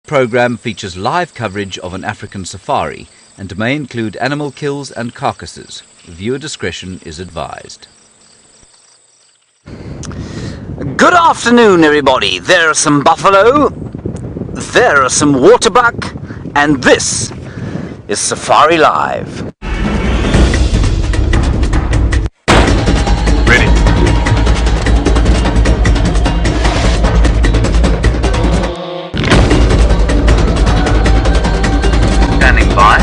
program features live coverage of an African safari and may include animal kills and carcasses. Viewer discretion is advised. Good afternoon, everybody. There are some buffalo, there are some waterbuck, and this is Safari Live. Ready. Standing by.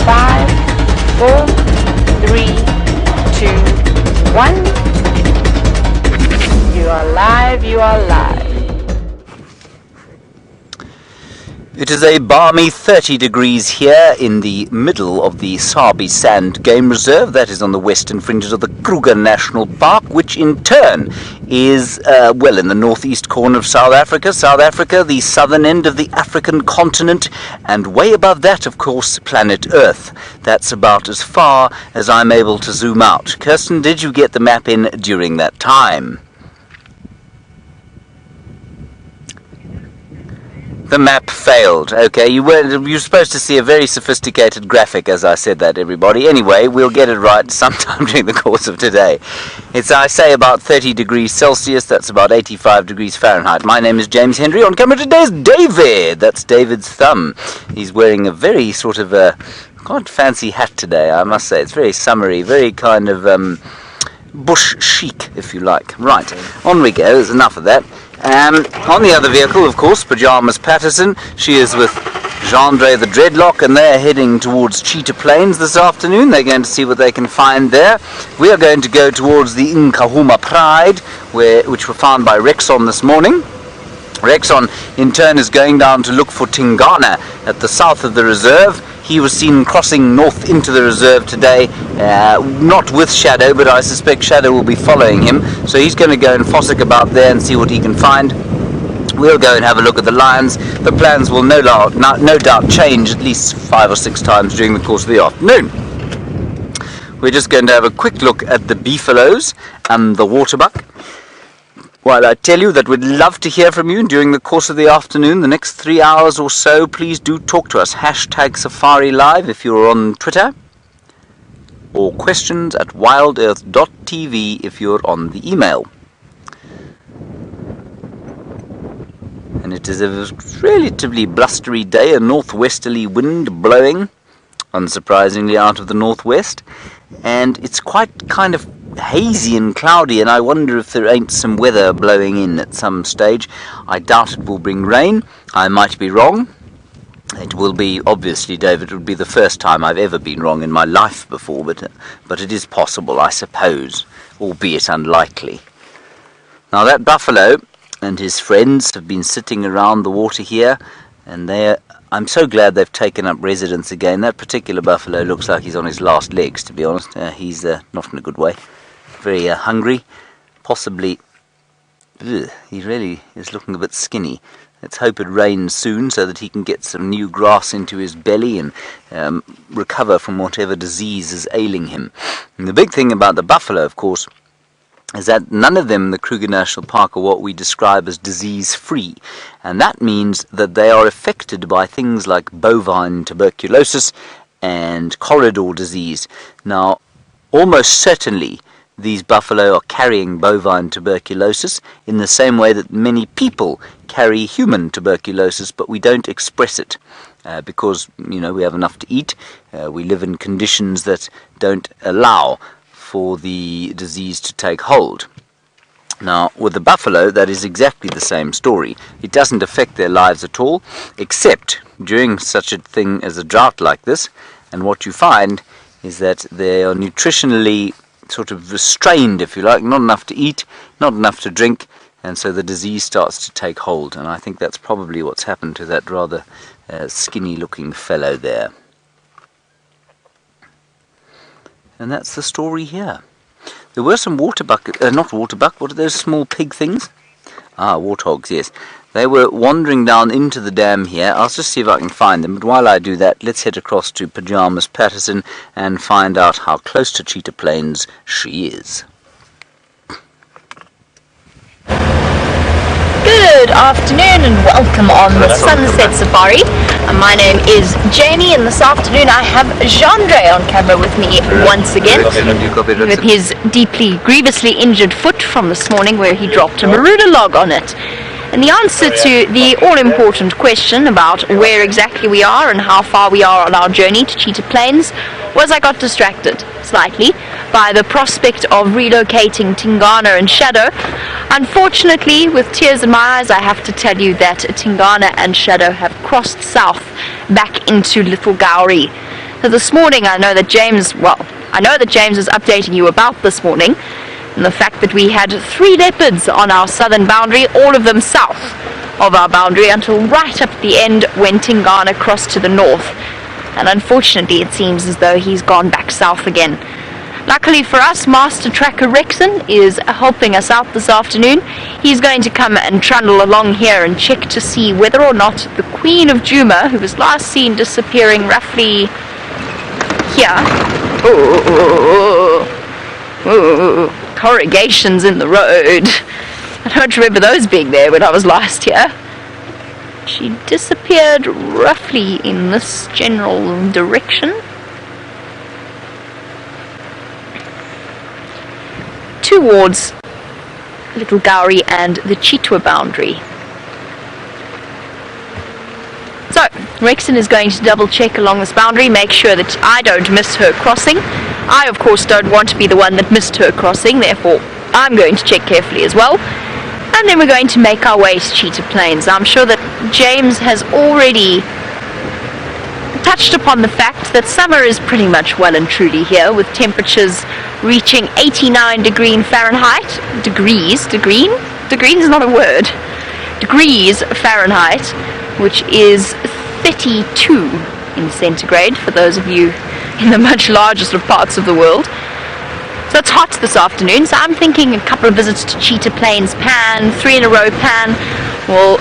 Five, 4, 3, 2, 1. You are live, you are live. It is a balmy 30 degrees here in the middle of the Sabi Sand Game Reserve. That is on the western fringes of the Kruger National Park, which in turn is, well, in the northeast corner of South Africa. South Africa, the southern end of the African continent, and way above that, of course, planet Earth. That's about as far as I'm able to zoom out. Kirsten, did you get the map in during that time? The map failed. Okay, you were supposed to see a very sophisticated graphic as I said that, everybody. Anyway, we'll get it right sometime during the course of today. It's, I say, about 30 degrees Celsius. That's about 85 degrees Fahrenheit. My name is James Henry. On camera today is David. That's David's thumb. He's wearing a very sort of quite fancy hat today, I must say. It's very summery, very kind of bush chic, if you like. Right, on we go. There's enough of that. On the other vehicle, of course, Pyjamas Patterson. She is with Gendre the Dreadlock, and they're heading towards Cheetah Plains this afternoon. They're going to see what they can find there. We are going to go towards the Nkuhuma Pride, which were found by Rexon this morning. Rexon, in turn, is going down to look for Tingana at the south of the reserve. He was seen crossing north into the reserve today, not with Shadow, but I suspect Shadow will be following him. So he's going to go and fossick about there and see what he can find. We'll go and have a look at the lions. The plans will no doubt change at least 5 or 6 times during the course of the afternoon. We're just going to have a quick look at the beefaloes and the waterbuck. While I tell you that we'd love to hear from you during the course of the afternoon, the next 3 hours or so, please do talk to us. Hashtag Safari Live if you're on Twitter, or questions at WildEarthTV if you're on the email. And it is a relatively blustery day, a northwesterly wind blowing, unsurprisingly out of the northwest, and it's quite kind of hazy and cloudy, and I wonder if there ain't some weather blowing in at some stage. I doubt it will bring rain. I might be wrong. It will be, obviously, David, it would be the first time I've ever been wrong in my life before, but it is possible, I suppose, albeit unlikely. Now that buffalo and his friends have been sitting around the water here, and I'm so glad they've taken up residence again. That particular buffalo looks like he's on his last legs, to be honest. He's not in a good way. Very hungry, possibly. He really is looking a bit skinny. Let's hope it rains soon so that he can get some new grass into his belly and recover from whatever disease is ailing him. And the big thing about the buffalo, of course, is that none of them in the Kruger National Park are what we describe as disease-free. And that means that they are affected by things like bovine tuberculosis and corridor disease. Now, almost certainly, these buffalo are carrying bovine tuberculosis in the same way that many people carry human tuberculosis, but we don't express it because, we have enough to eat. We live in conditions that don't allow for the disease to take hold. Now, with the buffalo, that is exactly the same story. It doesn't affect their lives at all, except during such a thing as a drought like this, and what you find is that they are nutritionally sort of restrained, if you like, not enough to eat, not enough to drink, and so the disease starts to take hold. And I think that's probably what's happened to that rather skinny-looking fellow there. And that's the story here. There were some waterbuck, not waterbuck, what are those small pig things? Ah, warthogs, yes. They were wandering down into the dam here. I'll just see if I can find them. But while I do that, let's head across to Pyjamas Patterson and find out how close to Cheetah Plains she is. Good afternoon and welcome on the Sunset Safari. My name is Jamie, and this afternoon I have Jandre on camera with me once again, with his deeply, grievously injured foot from this morning where he dropped a marula log on it. And the answer to the all-important question about where exactly we are and how far we are on our journey to Cheetah Plains was I got distracted slightly by the prospect of relocating Tingana and Shadow. Unfortunately, with tears in my eyes, I have to tell you that Tingana and Shadow have crossed south back into Little Gowrie. So this morning I know that James is updating you about this morning, and the fact that we had 3 leopards on our southern boundary, all of them south of our boundary, until right up at the end when Tingana crossed to the north. And unfortunately it seems as though he's gone back south again. Luckily for us, Master Tracker Rexon is helping us out this afternoon. He's going to come and trundle along here and check to see whether or not the Queen of Djuma, who was last seen disappearing roughly here, corrugations in the road. I don't remember those being there when I was last here. She disappeared roughly in this general direction. Towards Little Gowrie and the Cheetah boundary. So, Rexon is going to double check along this boundary, make sure that I don't miss her crossing. I, of course, don't want to be the one that missed her crossing, therefore I'm going to check carefully as well. And then we're going to make our way to Cheetah Plains. I'm sure that James has already touched upon the fact that summer is pretty much well and truly here, with temperatures reaching 89 degrees Fahrenheit. Degrees is not a word. Degrees Fahrenheit, which is 32 in centigrade for those of you in the much largest of parts of the world. So it's hot this afternoon, so I'm thinking a couple of visits to Cheetah Plains Pan, 3 in a row Pan, will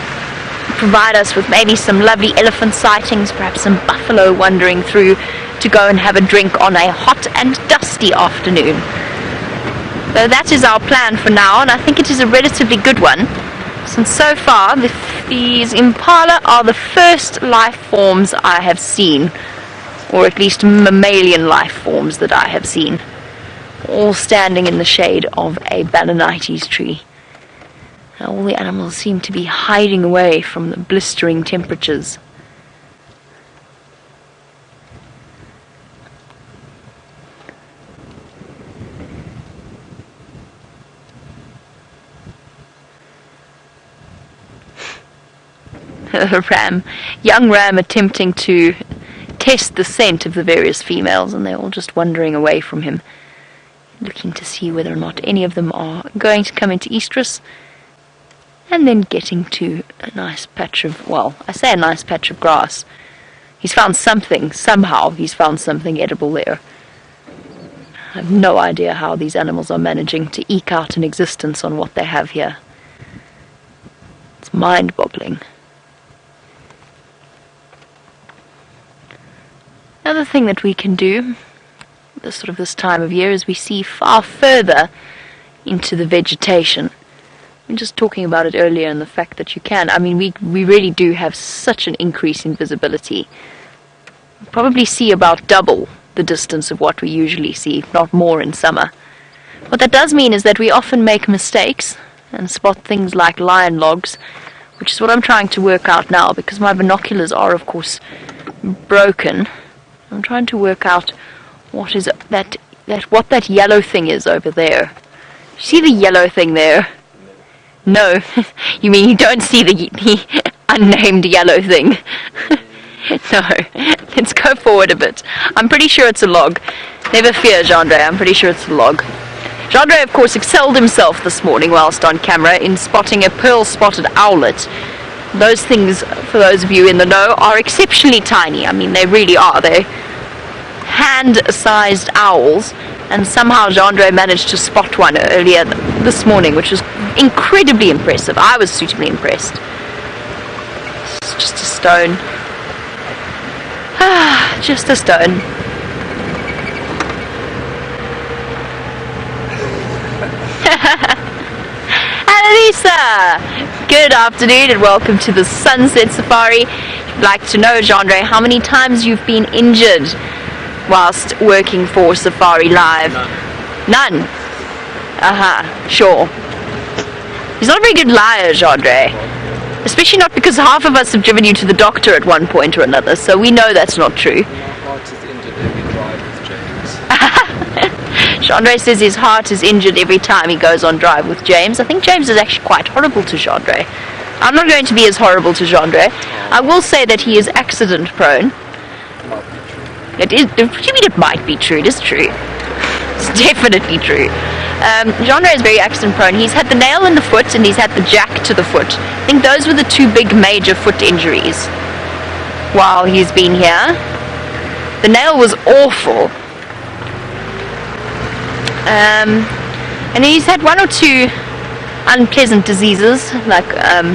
provide us with maybe some lovely elephant sightings, perhaps some buffalo wandering through to go and have a drink on a hot and dusty afternoon. So that is our plan for now, and I think it is a relatively good one, since so far these Impala are the first life forms I have seen, or at least mammalian life forms that I have seen, all standing in the shade of a balanites tree. Now, all the animals seem to be hiding away from the blistering temperatures. Young ram attempting to test the scent of the various females, and they're all just wandering away from him, looking to see whether or not any of them are going to come into estrus, and then getting to a nice patch of, well, I say a nice patch of grass. He's found something, somehow he's found something edible there. I have no idea how these animals are managing to eke out an existence on what they have here. It's mind-boggling. Another thing that we can do this time of year is we see far further into the vegetation. We were just talking about it earlier, and the fact that you can. I mean, we really do have such an increase in visibility. We probably see about double the distance of what we usually see, if not more, in summer. What that does mean is that we often make mistakes and spot things like lion logs, which is what I'm trying to work out now, because my binoculars are, of course, broken. I'm trying to work out what is what that yellow thing is over there. You see the yellow thing there? No, you mean you don't see the unnamed yellow thing? No, let's go forward a bit. I'm pretty sure it's a log. Never fear, Jandre, I'm pretty sure it's a log. Jandre, of course, excelled himself this morning whilst on camera in spotting a pearl-spotted owlet. Those things, for those of you in the know, are exceptionally tiny. I mean, they really are. They're hand-sized owls, and somehow Jandre managed to spot one earlier this morning, which was incredibly impressive. I was suitably impressed. It's just a stone. Just a stone. Arathusa! Good afternoon and welcome to the Sunset Safari. I'd like to know, Jandre, how many times you've been injured whilst working for Safari Live? None? Sure. He's not a very good liar, Jandre. Especially not because half of us have driven you to the doctor at one point or another, so we know that's not true. My heart is injured every drive with James. Jandre says his heart is injured every time he goes on drive with James. I think James is actually quite horrible to Jandre. I'm not going to be as horrible to Jandre. I will say that he is accident prone. It is. What do you mean it might be true? It is true. It's definitely true. Jandre is very accident prone. He's had the nail in the foot and he's had the jack to the foot. I think those were the two big major foot injuries while he's been here. The nail was awful. And he's had one or two unpleasant diseases like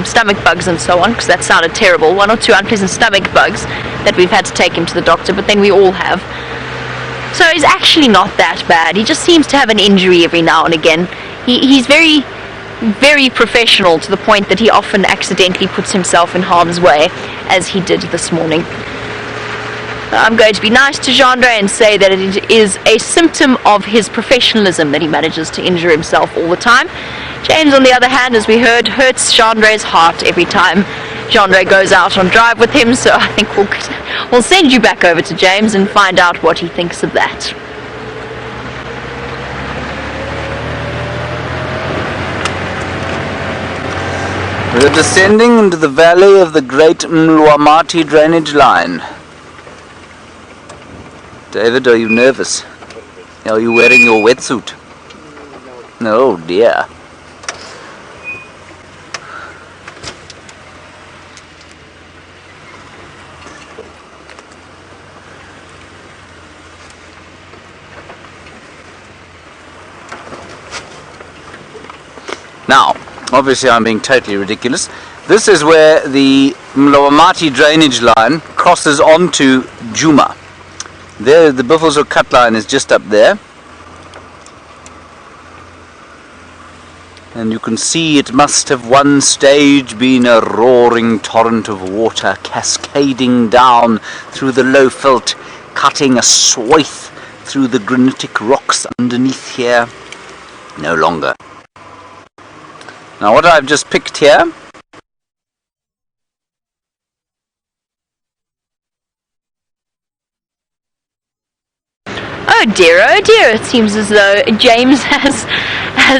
stomach bugs and so on, because that sounded terrible. One or two unpleasant stomach bugs that we've had to take him to the doctor, but then we all have. So he's actually not that bad. He just seems to have an injury every now and again. He's very, very professional to the point that he often accidentally puts himself in harm's way, as he did this morning. I'm going to be nice to Jandre and say that it is a symptom of his professionalism that he manages to injure himself all the time. James, on the other hand, as we heard, hurts Jandre's heart every time Jandre goes out on drive with him, so I think we'll send you back over to James and find out what he thinks of that. We're descending into the valley of the Great Mlwamati drainage line. David, are you nervous? Are you wearing your wetsuit? Oh dear. Now, obviously I'm being totally ridiculous. This is where the Mlwamati drainage line crosses onto Djuma. There, the Buffelshoek cut line is just up there. And you can see it must have one stage been a roaring torrent of water cascading down through the low veld, cutting a swath through the granitic rocks underneath here. No longer. Now what I've just picked here oh dear, it seems as though James has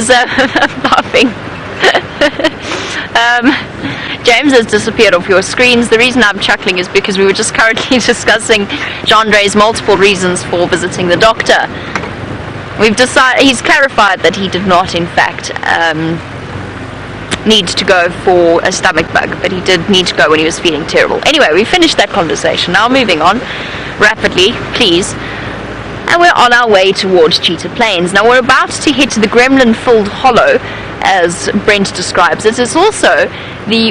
laughing. James has disappeared off your screens. The reason I'm chuckling is because we were just currently discussing Jandre's multiple reasons for visiting the doctor. He's clarified that he did not in fact need to go for a stomach bug, but he did need to go when he was feeling terrible. Anyway, we finished that conversation. Now moving on rapidly, please. And we're on our way towards Cheetah Plains. Now we're about to hit the gremlin-filled hollow, as Brent describes it. It's also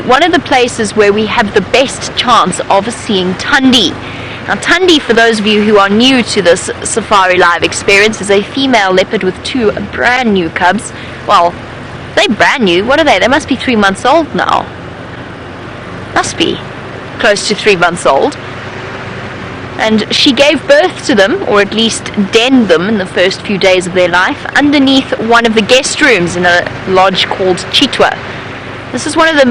one of the places where we have the best chance of seeing Tundi. Now Tundi, for those of you who are new to this Safari Live experience, is a female leopard with two brand new cubs. Well, they're brand new. What are they? They must be 3 months old now. Must be close to 3 months old. And she gave birth to them, or at least denned them in the first few days of their life, underneath one of the guest rooms in a lodge called Cheetah. This is one of her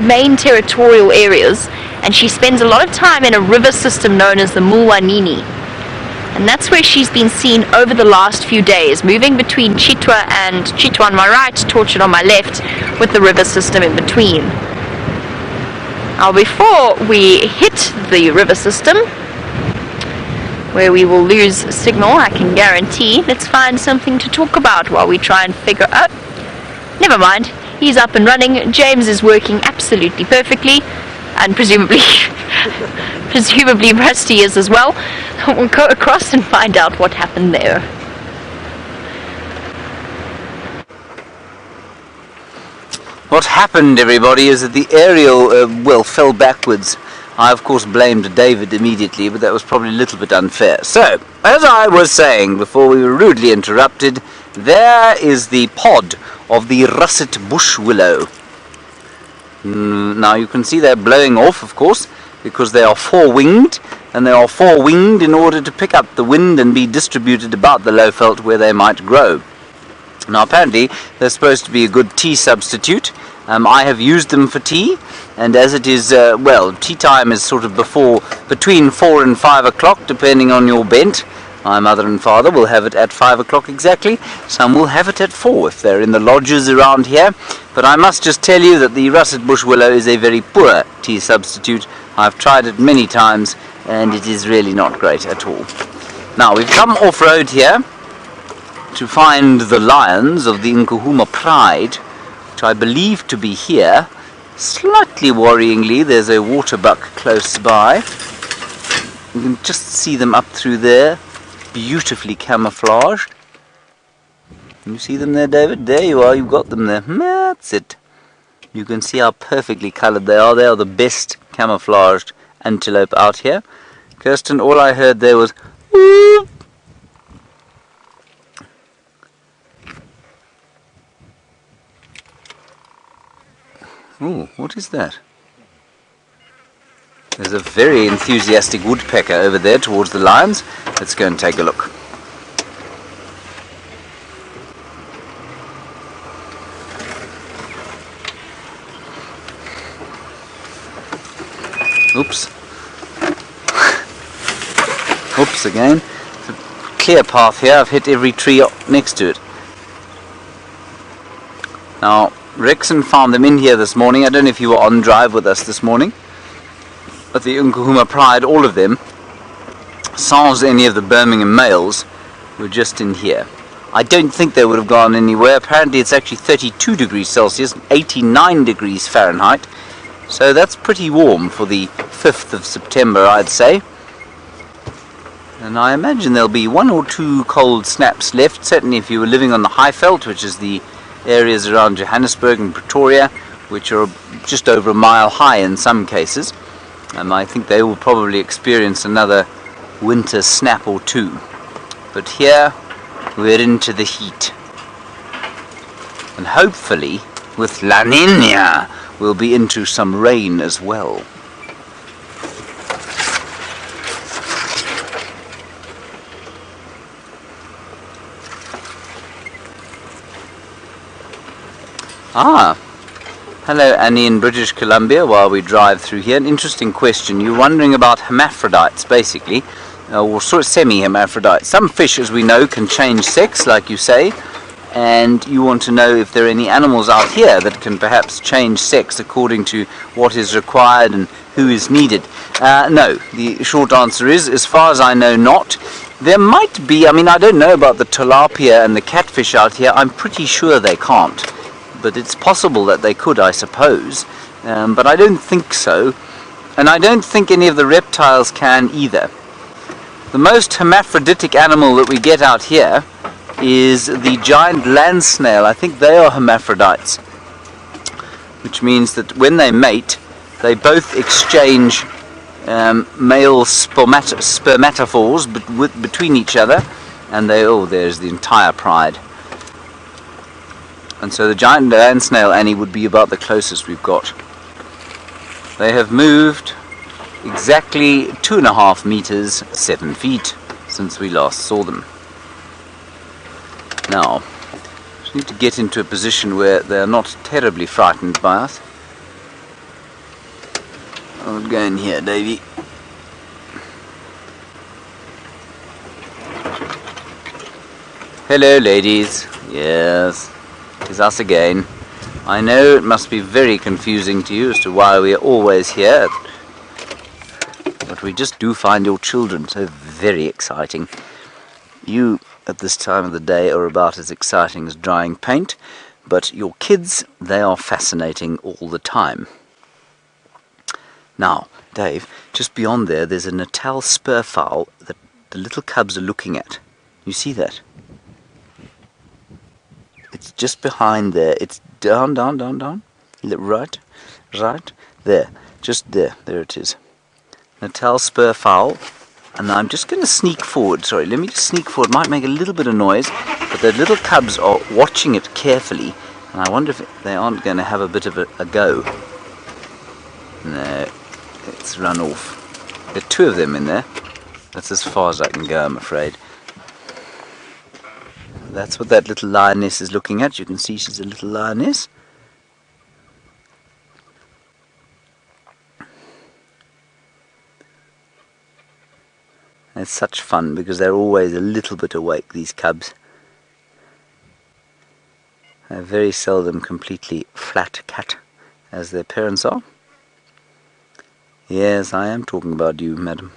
main territorial areas, and she spends a lot of time in a river system known as the Mulwanini. And that's where she's been seen over the last few days, moving between Cheetah on my right, Tortured on my left, with the river system in between. Now before we hit the river system, where we will lose signal, I can guarantee, let's find something to talk about while we try and figure out. Never mind, he's up and running. James is working absolutely perfectly, and presumably Rusty is as well. We'll go across and find out what happened there. What happened, everybody, is that the aerial, fell backwards. I, of course, blamed David immediately, but that was probably a little bit unfair. So, as I was saying before we were rudely interrupted, there is the pod of the russet bush willow. Now you can see they're blowing off, of course, because they are four-winged, and they are four-winged in order to pick up the wind and be distributed about the low veld where they might grow. Now apparently they're supposed to be a good tea substitute. I have used them for tea, and as it is, well, tea time is sort of between 4 and 5 o'clock, depending on your bent. My mother and father will have it at 5 o'clock exactly. Some will have it at 4 if they're in the lodges around here. But I must just tell you that the russet bush willow is a very poor tea substitute. I've tried it many times, and it is really not great at all. Now, we've come off-road here to find the lions of the Nkuhuma Pride, which I believe to be here. Slightly worryingly, there's a waterbuck close by. You can just see them up through there, beautifully camouflaged. Can you see them there, David? There you are, you've got them there. That's it. You can see how perfectly coloured they are. They are the best camouflaged antelope out here. Kirsten, all I heard there was whoop. Oh, what is that? There's a very enthusiastic woodpecker over there towards the lions. Let's go and take a look. Oops. Oops again. It's a clear path here. I've hit every tree next to it. Now, Rexon found them in here this morning. I don't know if you were on drive with us this morning. But the Nkuhuma Pride, all of them, sans any of the Birmingham males, were just in here. I don't think they would have gone anywhere. Apparently it's actually 32 degrees Celsius, 89 degrees Fahrenheit. So that's pretty warm for the 5th of September, I'd say. And I imagine there'll be 1 or 2 cold snaps left, certainly if you were living on the Highveld, which is the areas around Johannesburg and Pretoria, which are just over a mile high in some cases. And I think they will probably experience another winter snap or 2. But here we're into the heat. And hopefully with La Niña we'll be into some rain as well. Hello Annie in British Columbia while we drive through here. An interesting question. You're wondering about hermaphrodites basically, or sort of semi-hermaphrodites. Some fish, as we know, can change sex, like you say, and you want to know if there are any animals out here that can perhaps change sex according to what is required and who is needed. No, the short answer is, as far as I know, not. There might be, I mean, I don't know about the tilapia and the catfish out here. I'm pretty sure they can't. But it's possible that they could, I suppose. But I don't think so. And I don't think any of the reptiles can either. The most hermaphroditic animal that we get out here is the giant land snail. I think they are hermaphrodites. Which means that when they mate, they both exchange male spermatophores between each other. And they, oh, there's the entire pride. And so the giant land snail, Annie, would be about the closest we've got. They have moved exactly 2.5 meters, 7 feet, since we last saw them. Now, just need to get into a position where they're not terribly frightened by us. I'll go in here, Davy. Hello, ladies. Yes. It's us again. I know it must be very confusing to you as to why we are always here, but we just do find your children so very exciting. You, at this time of the day, are about as exciting as drying paint, but your kids, they are fascinating all the time. Now, Dave, just beyond there, there's a Natal spur fowl that the little cubs are looking at. You see that? It's just behind there. It's down. Right. There. Just there. There it is. Natal spur fowl. And I'm just going to sneak forward. Sorry, let me just sneak forward. It might make a little bit of noise. But the little cubs are watching it carefully. And I wonder if they aren't going to have a bit of a go. No, it's run off. There are 2 of them in there. That's as far as I can go, I'm afraid. That's what that little lioness is looking at. You can see she's a little lioness. It's such fun because they're always a little bit awake, these cubs. They're very seldom completely flat cat, as their parents are. Yes, I am talking about you, madam.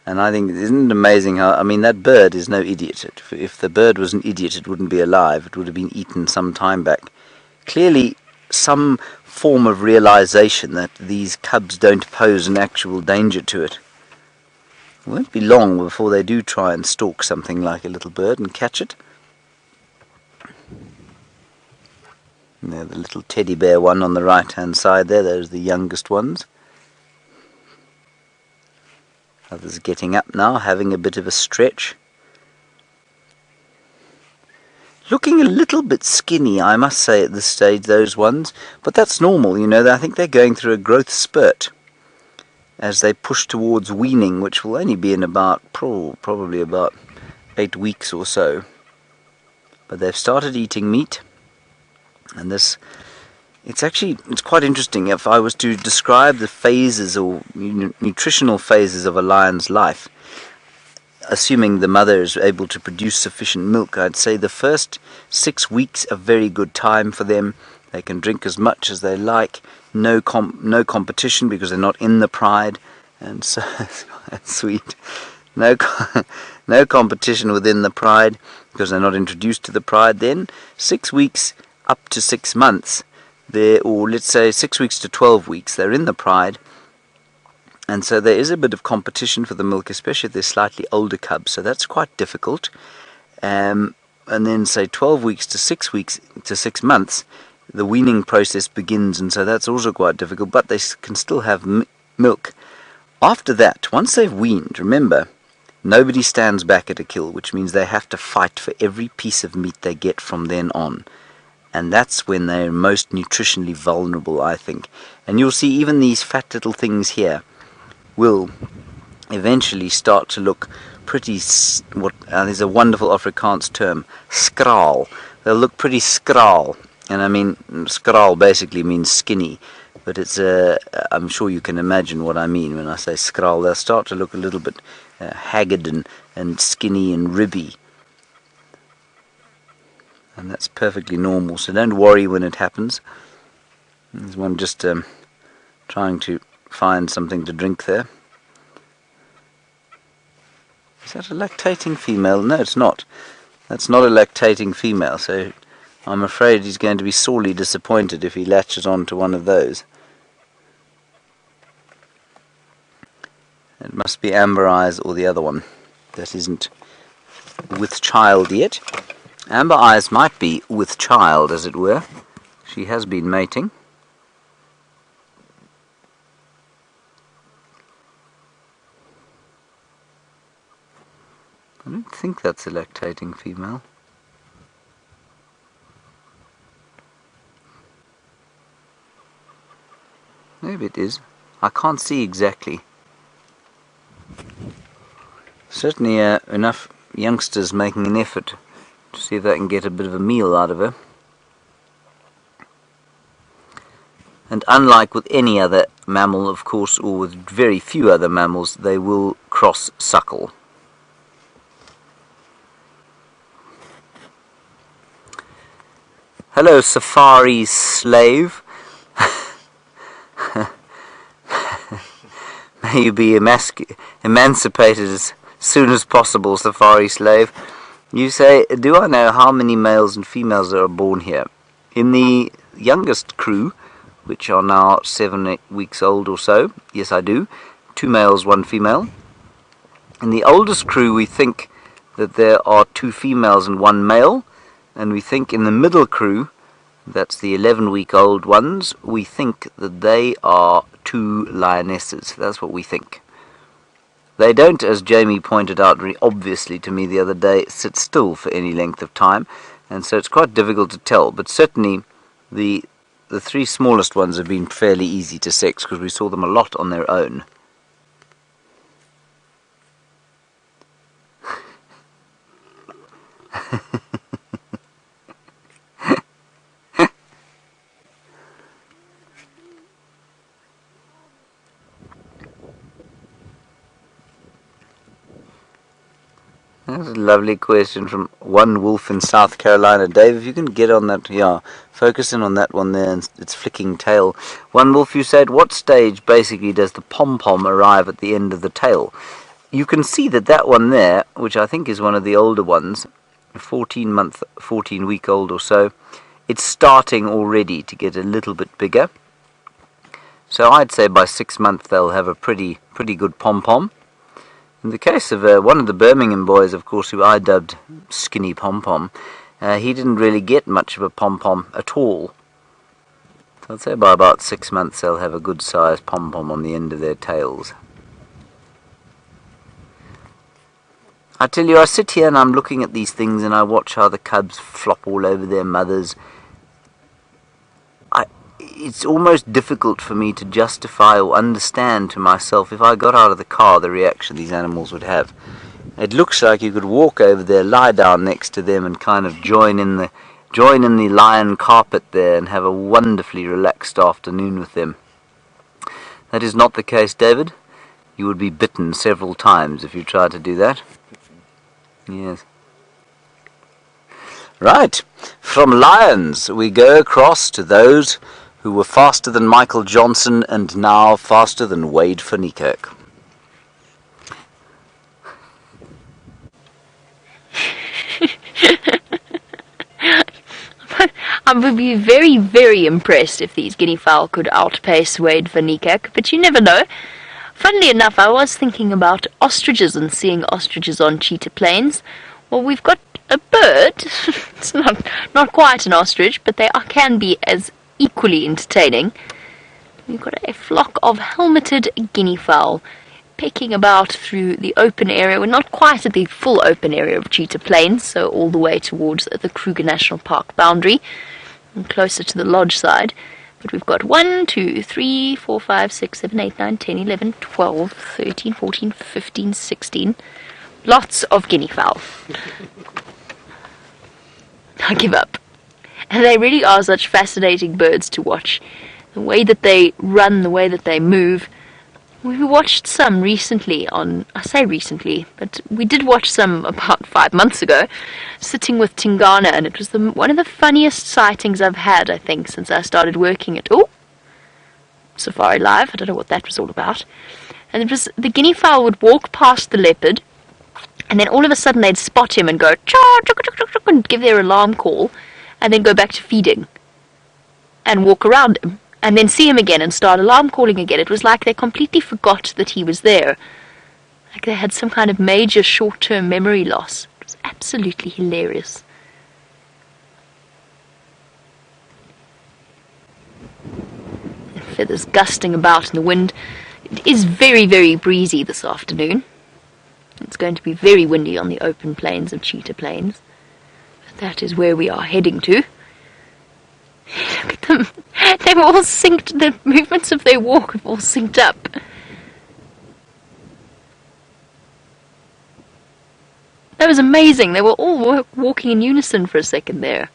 And I think, isn't it amazing how, I mean, that bird is no idiot. If the bird was an idiot, it wouldn't be alive. It would have been eaten some time back. Clearly, some form of realization that these cubs don't pose an actual danger to it. It won't be long before they do try and stalk something like a little bird and catch it. And there, the little teddy bear one on the right hand side there, those are the youngest ones. Others getting up now, having a bit of a stretch. Looking a little bit skinny, I must say, at this stage, those ones. But that's normal, you know. I think they're going through a growth spurt as they push towards weaning, which will only be in about, probably about 8 weeks or so. But they've started eating meat. And this, it's quite interesting. If I was to describe the phases or nutritional phases of a lion's life, assuming the mother is able to produce sufficient milk, I'd say the first 6 weeks are very good time for them. They can drink as much as they like. No competition because they're not in the pride, and so it's quite sweet. No competition within the pride because they're not introduced to the pride. Then 6 weeks up to 6 months, or let's say 6 weeks to 12 weeks, they're in the pride. And so there is a bit of competition for the milk, especially if they're slightly older cubs. So that's quite difficult. And then say 12 weeks to 6 months, the weaning process begins. And so that's also quite difficult. But they can still have milk. After that, once they've weaned, remember, nobody stands back at a kill, which means they have to fight for every piece of meat they get from then on. And that's when they're most nutritionally vulnerable, I think. And you'll see even these fat little things here will eventually start to look pretty, there's a wonderful Afrikaans term, skraal. They'll look pretty skraal, and I mean, skraal basically means skinny, but it's I'm sure you can imagine what I mean when I say skraal. They'll start to look a little bit haggard and skinny and ribby, and that's perfectly normal, so don't worry when it happens. There's one just trying to find something to drink there. Is that a lactating female? No, it's not. That's not a lactating female, so I'm afraid he's going to be sorely disappointed if he latches on to one of those. It must be Amber Eyes or the other one that isn't with child yet. Amber Eyes might be with child, as it were. She has been mating. I don't think that's a lactating female. Maybe it is. I can't see exactly. Certainly enough youngsters making an effort to see if they can get a bit of a meal out of her. And unlike with any other mammal, of course, or with very few other mammals, they will cross-suckle. Hello, safari slave. May you be emancipated as soon as possible, safari slave. You say, do I know how many males and females are born here? In the youngest crew, which are now 7-8 weeks old or so, yes I do, 2 males, 1 female. In the oldest crew we think that there are 2 females and 1 male. And we think in the middle crew, that's the 11-week-old ones, we think that they are 2 lionesses. That's what we think. They don't, as Jamie pointed out very obviously to me the other day, sit still for any length of time, and so it's quite difficult to tell. But certainly the the 3 smallest ones have been fairly easy to sex because we saw them a lot on their own. That's a lovely question from One Wolf in South Carolina. Dave, if you can get on that, yeah, focus in on that one there, and its flicking tail. One Wolf, you said, what stage basically does the pom-pom arrive at the end of the tail? You can see that one there, which I think is one of the older ones, 14-week old or so, it's starting already to get a little bit bigger. So I'd say by 6 months they'll have a pretty good pom-pom. In the case of one of the Birmingham boys, of course, who I dubbed Skinny Pom-Pom, he didn't really get much of a pom-pom at all. So I'd say by about 6 months they'll have a good-sized pom-pom on the end of their tails. I tell you, I sit here and I'm looking at these things and I watch how the cubs flop all over their mothers. It's almost difficult for me to justify or understand to myself, if I got out of the car, the reaction these animals would have. It looks like you could walk over there, lie down next to them and kind of join in the lion carpet there and have a wonderfully relaxed afternoon with them. That is not the case, David. You would be bitten several times if you tried to do that. Yes. Right. From lions we go across to those who were faster than Michael Johnson and now faster than Wade van Niekerk. I would be very, very impressed if these guinea fowl could outpace Wade van Niekerk, but you never know. Funnily enough, I was thinking about ostriches and seeing ostriches on cheetah plains. Well, we've got a bird. It's not quite an ostrich, but they can be as equally entertaining. We've got a flock of helmeted guinea fowl pecking about through the open area. We're not quite at the full open area of Cheetah Plains, so all the way towards the Kruger National Park boundary and closer to the lodge side. But we've got 1, 2, 3, 4, 5, 6, 7, 8, 9, 10, 11, 12, 13, 14, 15, 16. Lots of guinea fowl. I give up. And they really are such fascinating birds to watch. The way that they run, the way that they move. We watched some recently I say recently, but we did watch some about 5 months ago, sitting with Tingana, and it was one of the funniest sightings I've had, I think, since I started working at Safari Live. I don't know what that was all about. And it was the guinea fowl would walk past the leopard, and then all of a sudden they'd spot him and go, cha, chuk, chuk, chuk, chuk, and give their alarm call, and then go back to feeding and walk around him and then see him again and start alarm calling again. It was like they completely forgot that he was there, like they had some kind of major short-term memory loss. It was absolutely hilarious. The feathers gusting about in the wind. It is very, very breezy this afternoon. It's going to be very windy on the open plains of Cheetah Plains. That is where we are heading to. Look at them. They've all synced. The movements of their walk have all synced up. That was amazing. They were all walking in unison for a second there.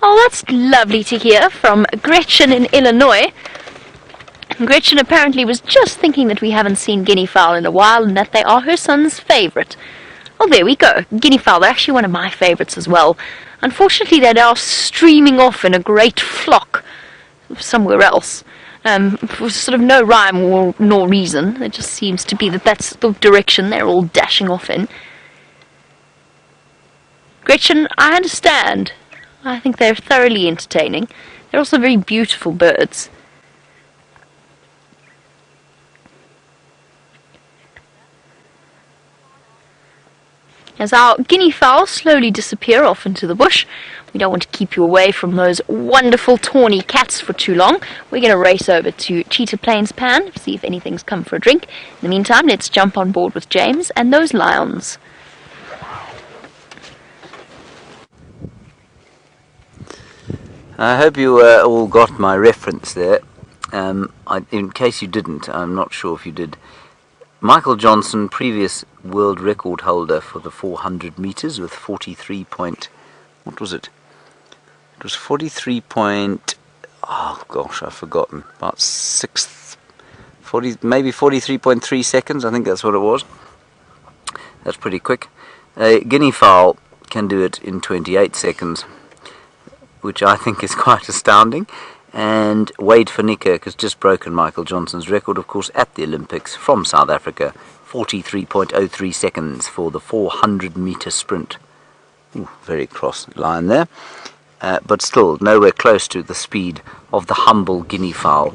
Oh, that's lovely to hear from Gretchen in Illinois. Gretchen apparently was just thinking that we haven't seen guinea fowl in a while and that they are her son's favourite. Oh, there we go. Guinea fowl, they're actually one of my favourites as well. Unfortunately, they're now streaming off in a great flock somewhere else. For sort of no rhyme nor reason. It just seems to be that that's the direction they're all dashing off in. Gretchen, I understand. I think they're thoroughly entertaining. They're also very beautiful birds. as our guinea fowl slowly disappear off into the bush. We don't want to keep you away from those wonderful tawny cats for too long. We're going to race over to Cheetah Plains Pan, see if anything's come for a drink. In the meantime, let's jump on board with James and those lions. I hope you all got my reference there. In case you didn't, I'm not sure if you did. Michael Johnson, previous world record holder for the 400 meters with 43 point... What was it? It was 43 point... Oh gosh, I've forgotten. About 43.3 seconds, I think that's what it was. That's pretty quick. A guinea fowl can do it in 28 seconds, which I think is quite astounding. And Wade van Niekerk has just broken Michael Johnson's record, of course, at the Olympics from South Africa. 43.03 seconds for the 400-meter sprint. Ooh, very cross line there. But still, nowhere close to the speed of the humble guinea fowl,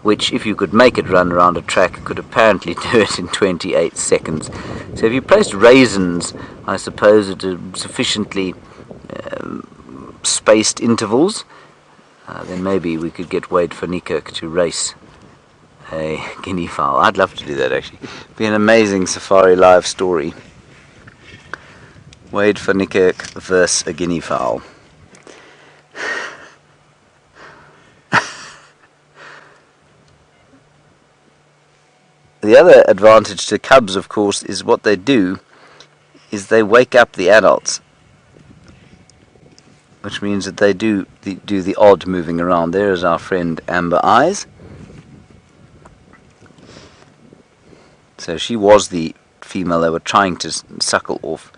which, if you could make it run around a track, could apparently do it in 28 seconds. So if you placed raisins, I suppose, at sufficiently spaced intervals, then maybe we could get Wade van Niekerk to race a guinea fowl. I'd love to do that, actually. It'd be an amazing Safari Live story. Wade van Niekerk versus a guinea fowl. The other advantage to cubs, of course, is what they do is they wake up the adults, which means that they do the odd moving around. There is our friend Amber Eyes. So she was the female they were trying to suckle off.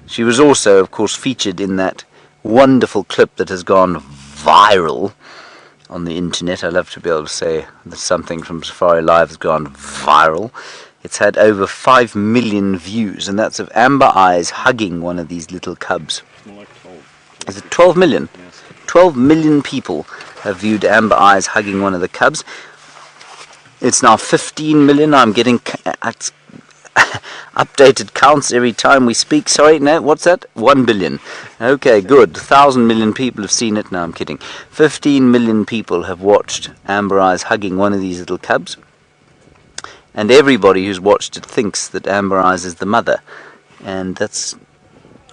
She was also, of course, featured in that wonderful clip that has gone viral on the internet. I love to be able to say that something from Safari Live has gone viral. It's had over 5 million views, and that's of Amber Eyes hugging one of these little cubs. Is it 12 million? Yes. 12 million people have viewed Amber Eyes hugging one of the cubs. It's now 15 million. I'm getting updated counts every time we speak. Sorry, no, what's that? 1 billion. Okay, good. 1,000 million people have seen it. No, I'm kidding. 15 million people have watched Amber Eyes hugging one of these little cubs. And everybody who's watched it thinks that Amber Eyes is the mother. And that's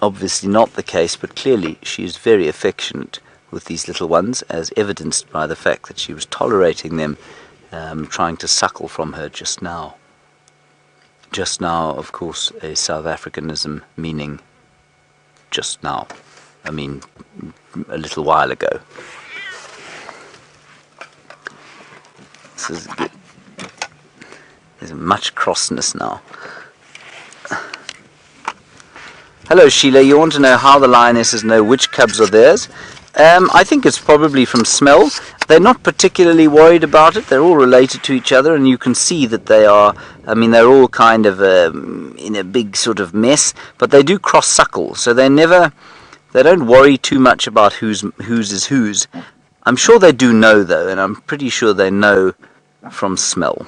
obviously not the case, but clearly she is very affectionate with these little ones, as evidenced by the fact that she was tolerating them trying to suckle from her just now. Just now, of course, a South Africanism meaning just now. I mean, a little while ago. This is good. There's much crossness now. Hello Sheila, you want to know how the lionesses know which cubs are theirs? I think it's probably from smell. They're not particularly worried about it. They're all related to each other, and you can see that they are, I mean, they're all kind of in a big sort of mess, but they do cross-suckle, so they don't worry too much about whose is whose. I'm sure they do know, though, and I'm pretty sure they know from smell.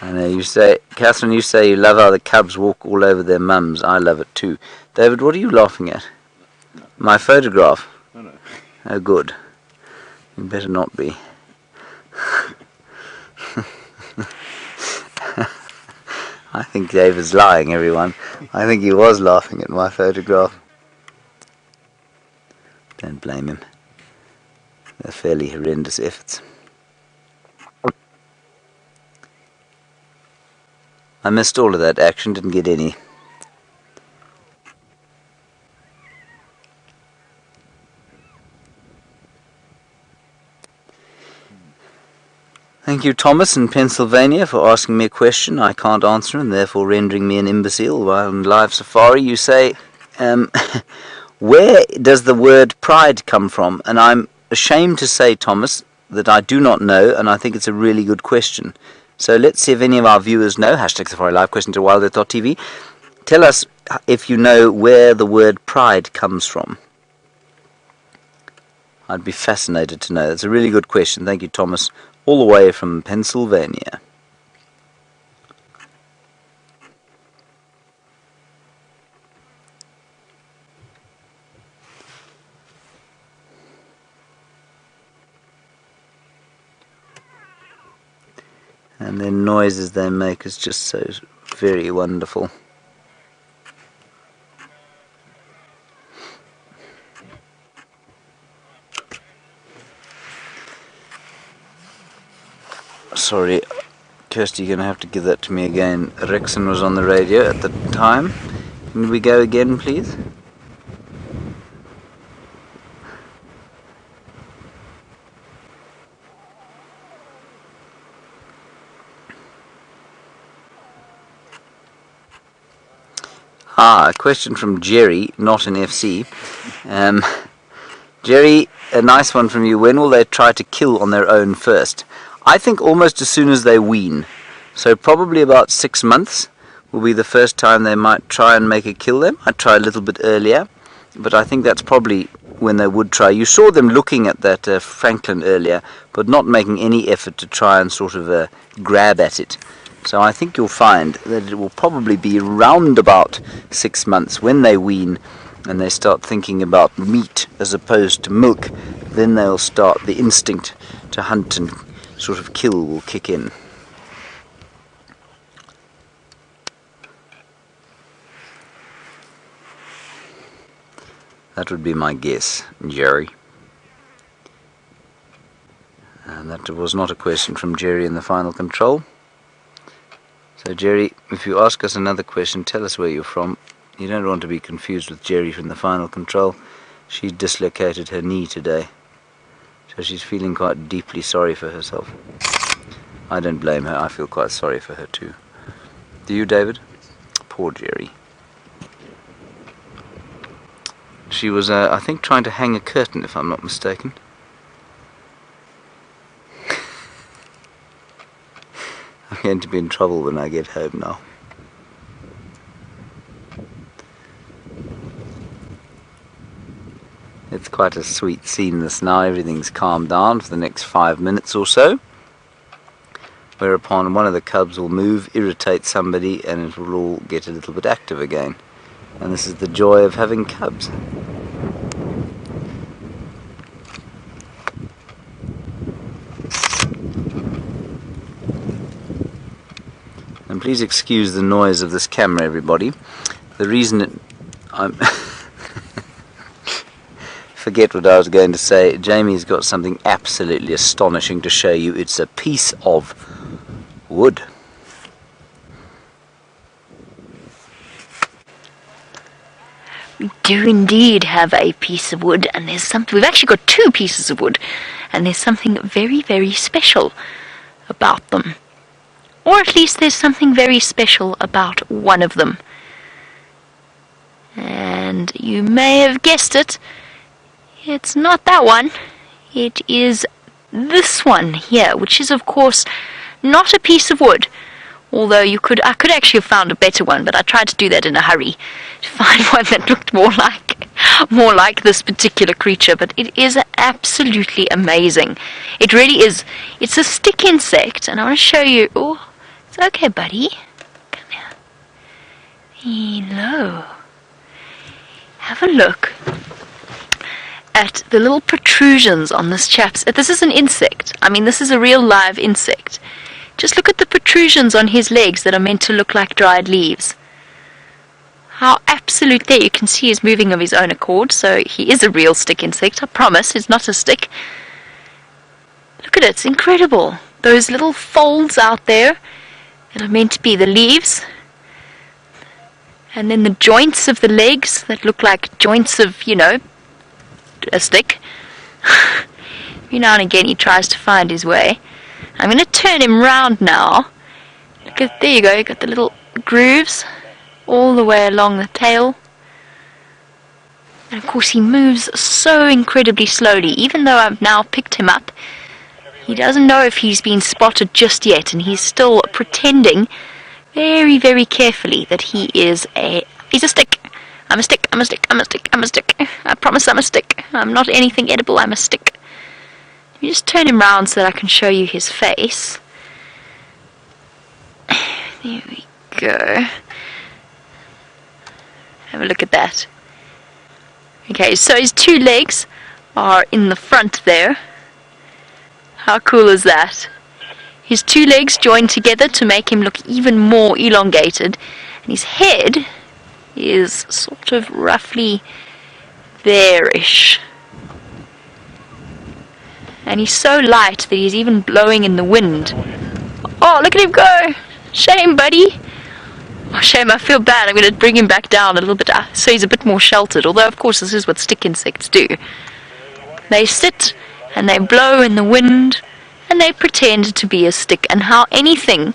I know you say, Catherine, you say you love how the cubs walk all over their mums. I love it too. David, what are you laughing at? No. My photograph? No. Oh, good. You better not be. I think David's lying, everyone. I think he was laughing at my photograph. Don't blame him. They're fairly horrendous efforts. I missed all of that action, didn't get any. Thank you, Thomas in Pennsylvania, for asking me a question I can't answer and therefore rendering me an imbecile while on live safari. You say, where does the word pride come from? And I'm ashamed to say, Thomas, that I do not know, and I think it's a really good question. So let's see if any of our viewers know. Hashtag Safari Live, question to WildEarthTV. Tell us if you know where the word pride comes from. I'd be fascinated to know. That's a really good question. Thank you, Thomas, all the way from Pennsylvania. And the noises they make is just so very wonderful. Sorry, Kirsty, you're going to have to give that to me again. Rexon was on the radio at the time. Can we go again, please? A question from Jerry, not an FC. Jerry, a nice one from you. When will they try to kill on their own first? I think almost as soon as they wean. So probably about 6 months will be the first time they might try and make a kill. They might try a little bit earlier, but I think that's probably when they would try. You saw them looking at that Franklin earlier, but not making any effort to try and sort of grab at it. So I think you'll find that it will probably be round about 6 months when they wean and they start thinking about meat as opposed to milk. Then they'll start, the instinct to hunt and sort of kill will kick in. That would be my guess, Jerry. And that was not a question from Jerry in the final control. So Jerry, if you ask us another question, tell us where you're from. You don't want to be confused with Jerry from the final control. She dislocated her knee today, so she's feeling quite deeply sorry for herself. I don't blame her. I feel quite sorry for her too. Do you, David? Poor Jerry. She was, I think, trying to hang a curtain, if I'm not mistaken. I'm going to be in trouble when I get home now. It's quite a sweet scene this now. Everything's calmed down for the next 5 minutes or so. Whereupon one of the cubs will move, irritate somebody, and it will all get a little bit active again. And this is the joy of having cubs. And please excuse the noise of this camera, everybody. The reason I'm forget what I was going to say. Jamie's got something absolutely astonishing to show you. It's a piece of wood. We do indeed have a piece of wood, and there's something. We've actually got 2 pieces of wood, and there's something very, very special about them. Or at least there's something very special about one of them. And you may have guessed it. It's not that one. It is this one here, which is of course not a piece of wood. Although I could actually have found a better one, but I tried to do that in a hurry to find one that looked more like this particular creature. But it is absolutely amazing. It really is. It's a stick insect, and I want to show you. Oh, it's okay, buddy. Come here. Hello. Have a look at the little protrusions on this chap's. This is an insect. I mean, this is a real live insect. Just look at the protrusions on his legs that are meant to look like dried leaves. How absolute. There, you can see he's moving of his own accord, so he is a real stick insect. I promise, it's not a stick. Look at it, it's incredible. Those little folds out there that are meant to be the leaves. And then the joints of the legs that look like joints of, you know, a stick. Every now and again he tries to find his way. I'm going to turn him round now. Look at, there you go, you got the little grooves all the way along the tail. And of course he moves so incredibly slowly. Even though I've now picked him up, he doesn't know if he's been spotted just yet, and he's still pretending very, very carefully that he's a stick. I'm a stick, I'm a stick, I'm a stick, I'm a stick. I promise I'm a stick. I'm not anything edible, I'm a stick. Let me just turn him round so that I can show you his face. There we go. Have a look at that. Okay, so his two legs are in the front there. How cool is that? His two legs joined together to make him look even more elongated. And his head is sort of roughly there-ish. And he's so light that he's even blowing in the wind. Oh, look at him go! Shame, buddy! Oh, shame, I feel bad. I'm going to bring him back down a little bit so he's a bit more sheltered. Although, of course, this is what stick insects do. They sit and they blow in the wind and they pretend to be a stick. And how anything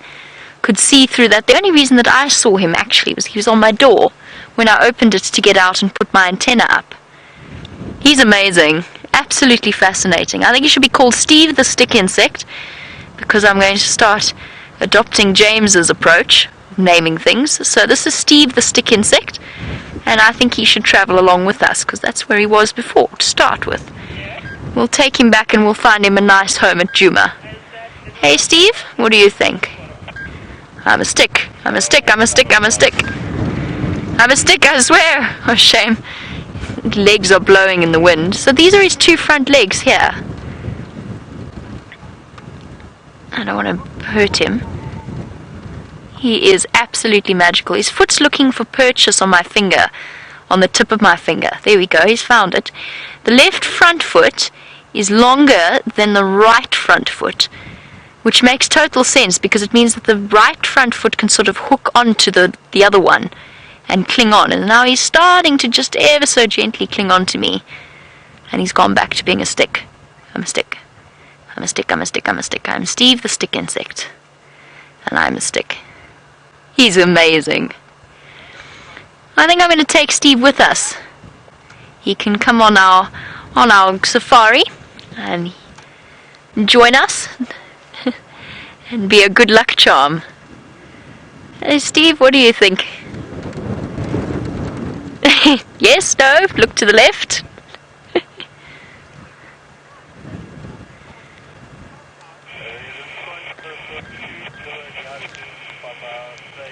could see through that. The only reason that I saw him, actually, was he was on my door when I opened it to get out and put my antenna up. He's amazing. Absolutely fascinating. I think he should be called Steve the Stick Insect, because I'm going to start adopting James's approach of naming things. So this is Steve the Stick Insect, and I think he should travel along with us, because that's where he was before, to start with. We'll take him back and we'll find him a nice home at Djuma. Hey Steve, what do you think? I'm a stick. I'm a stick. I'm a stick. I'm a stick. I'm a stick, I swear. Oh, shame. Legs are blowing in the wind. So these are his two front legs here. I don't want to hurt him. He is absolutely magical. His foot's looking for purchase on my finger, on the tip of my finger. There we go, he's found it. The left front foot is longer than the right front foot, which makes total sense because it means that the right front foot can sort of hook onto the other one and cling on. And now he's starting to just ever so gently cling on to me. And he's gone back to being a stick. I'm a stick. I'm a stick, I'm a stick, I'm a stick. I'm Steve the Stick Insect. And I'm a stick. He's amazing. I think I'm going to take Steve with us. He can come on our safari and join us and be a good luck charm. Hey Steve, what do you think? Yes, no, look to the left.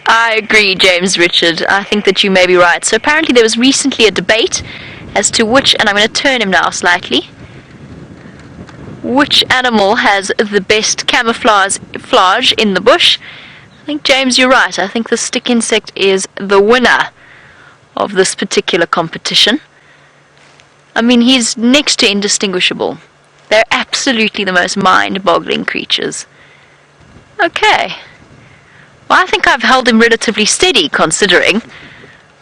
I agree, James Richard. I think that you may be right. So apparently there was recently a debate as to which, and I'm going to turn him now slightly, which animal has the best camouflage in the bush. I think, James, you're right. I think the stick insect is the winner of this particular competition. I mean, he's next to indistinguishable. They're absolutely the most mind-boggling creatures. Okay. Well, I think I've held him relatively steady, considering.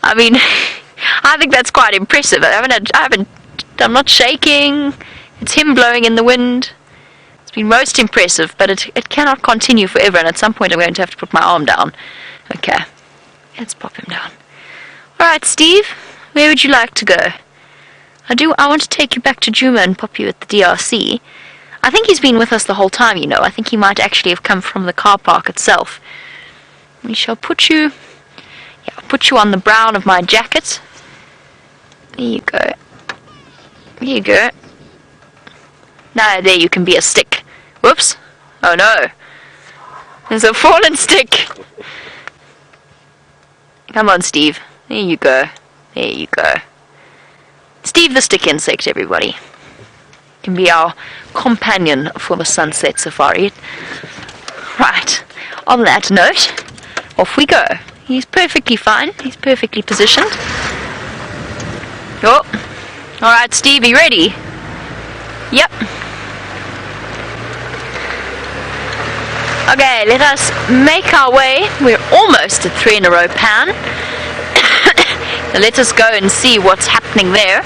I mean, I think that's quite impressive. I'm not shaking. It's him blowing in the wind. It's been most impressive, but it cannot continue forever, and at some point I'm going to have to put my arm down. Okay. Let's pop him down. Alright, Steve, where would you like to go? I want to take you back to Djuma and pop you at the DRC. I think he's been with us the whole time, you know. I think he might actually have come from the car park itself. We shall put you... Yeah, I'll put you on the brown of my jacket. There you go. There you go. Now there you can be a stick. Whoops. Oh no. There's a fallen stick. Come on, Steve. There you go. There you go. Steve the Stick Insect, everybody. Can be our companion for the sunset safari. Right. On that note, off we go. He's perfectly fine. He's perfectly positioned. Oh. Alright, Steve, are you ready? Yep. Okay, let us make our way. We're almost at 3 in a row pan. Now let us go and see what's happening there.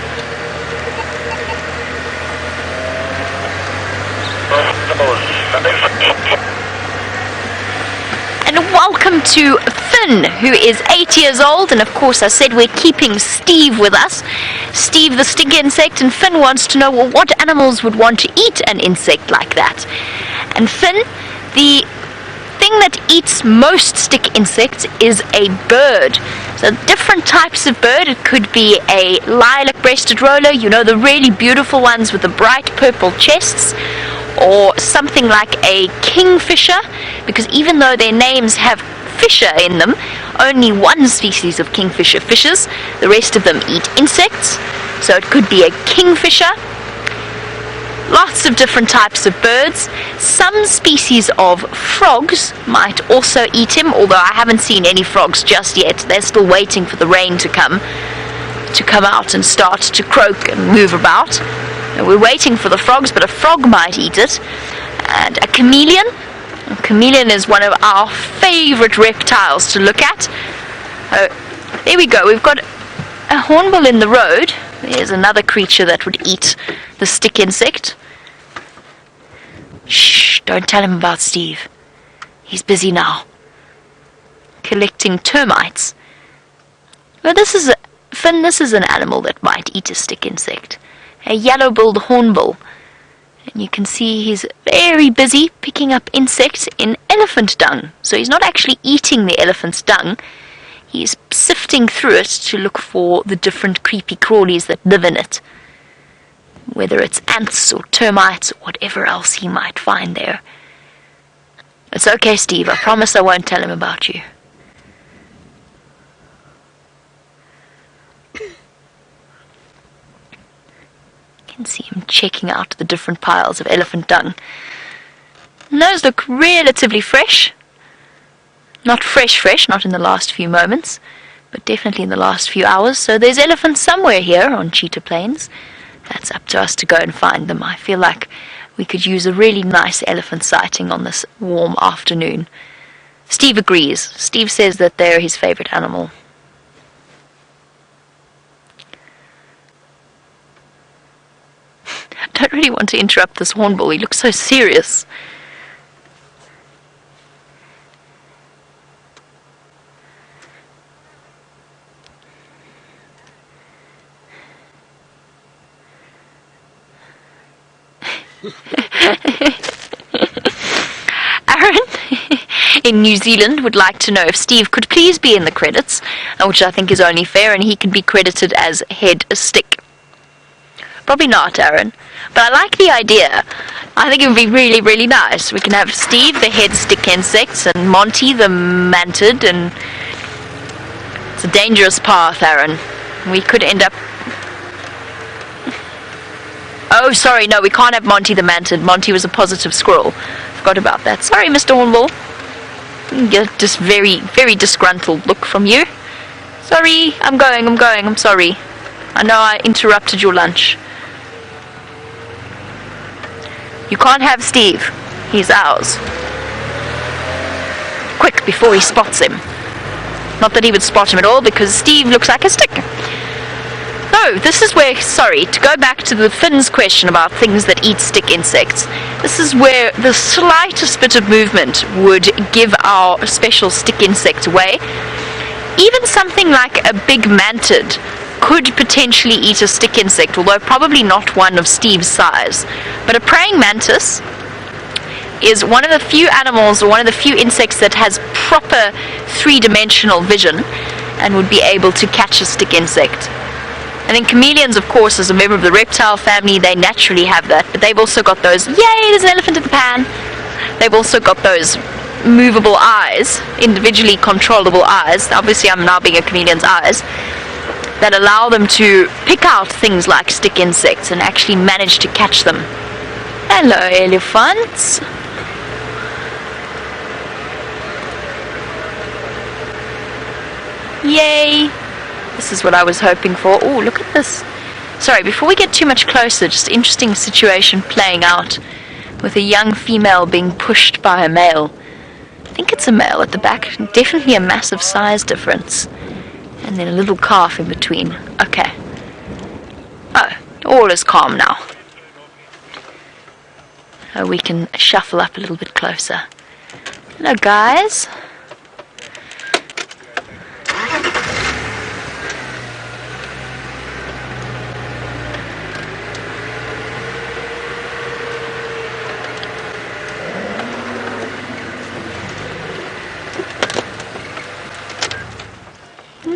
And welcome to Finn, who is 8 years old, and of course I said we're keeping Steve with us. Steve the Stick Insect, and Finn wants to know, well, what animals would want to eat an insect like that? And Finn, the thing that eats most stick insects is a bird. So different types of bird. It could be a lilac-breasted roller, you know, the really beautiful ones with the bright purple chests, or something like a kingfisher, because even though their names have fisher in them, only one species of kingfisher fishes. The rest of them eat insects. So it could be a kingfisher. Lots of different types of birds. Some species of frogs might also eat him, although I haven't seen any frogs just yet. They're still waiting for the rain to come out and start to croak and move about. And we're waiting for the frogs, but a frog might eat it. And a chameleon. A chameleon is one of our favorite reptiles to look at. There we go. We've got a hornbill in the road. There's another creature that would eat the stick insect. Shh, don't tell him about Steve. He's busy now, collecting termites. Well, this is an animal that might eat a stick insect. A yellow-billed hornbill. And you can see he's very busy picking up insects in elephant dung. So he's not actually eating the elephant's dung. He's sifting through it to look for the different creepy crawlies that live in it. Whether it's ants or termites or whatever else he might find there. It's okay, Steve. I promise I won't tell him about you. You can see him checking out the different piles of elephant dung. And those look relatively fresh. Not fresh, not in the last few moments, but definitely in the last few hours. So there's elephants somewhere here on Cheetah Plains. That's up to us to go and find them. I feel like we could use a really nice elephant sighting on this warm afternoon. Steve agrees. Steve says that they're his favorite animal. I don't really want to interrupt this hornbill. He looks so serious. Aaron in New Zealand would like to know if Steve could please be in the credits, which I think is only fair, and he can be credited as head stick. Probably not, Aaron, but I like the idea. I think it would be really, really nice. We can have Steve, the head stick insects, and Monty, the mantid, and it's a dangerous path, Aaron. We could end up... Oh, sorry, no, we can't have Monty the mantid. Monty was a positive squirrel. Forgot about that. Sorry, Mr. Hornbill. Get this very, very disgruntled look from you. Sorry, I'm sorry. I know I interrupted your lunch. You can't have Steve. He's ours. Quick, before he spots him. Not that he would spot him at all, because Steve looks like a stick. No, this is where, sorry, to go back to the Finn's question about things that eat stick insects, this is where the slightest bit of movement would give our special stick insect away. Even something like a big mantid could potentially eat a stick insect, although probably not one of Steve's size. But a praying mantis is one of the few animals, or one of the few insects that has proper three-dimensional vision and would be able to catch a stick insect. And then chameleons, of course, as a member of the reptile family, they naturally have that. But they've also got those, yay, there's an elephant in the pan. They've also got those movable eyes, individually controllable eyes. Obviously, I'm now being a chameleon's eyes, that allow them to pick out things like stick insects and actually manage to catch them. Hello, elephants. Yay. This is what I was hoping for. Oh, look at this. Sorry, before we get too much closer, just interesting situation playing out with a young female being pushed by a male. I think it's a male at the back. Definitely a massive size difference. And then a little calf in between. Okay. Oh, all is calm now. Oh, we can shuffle up a little bit closer. Hello, guys.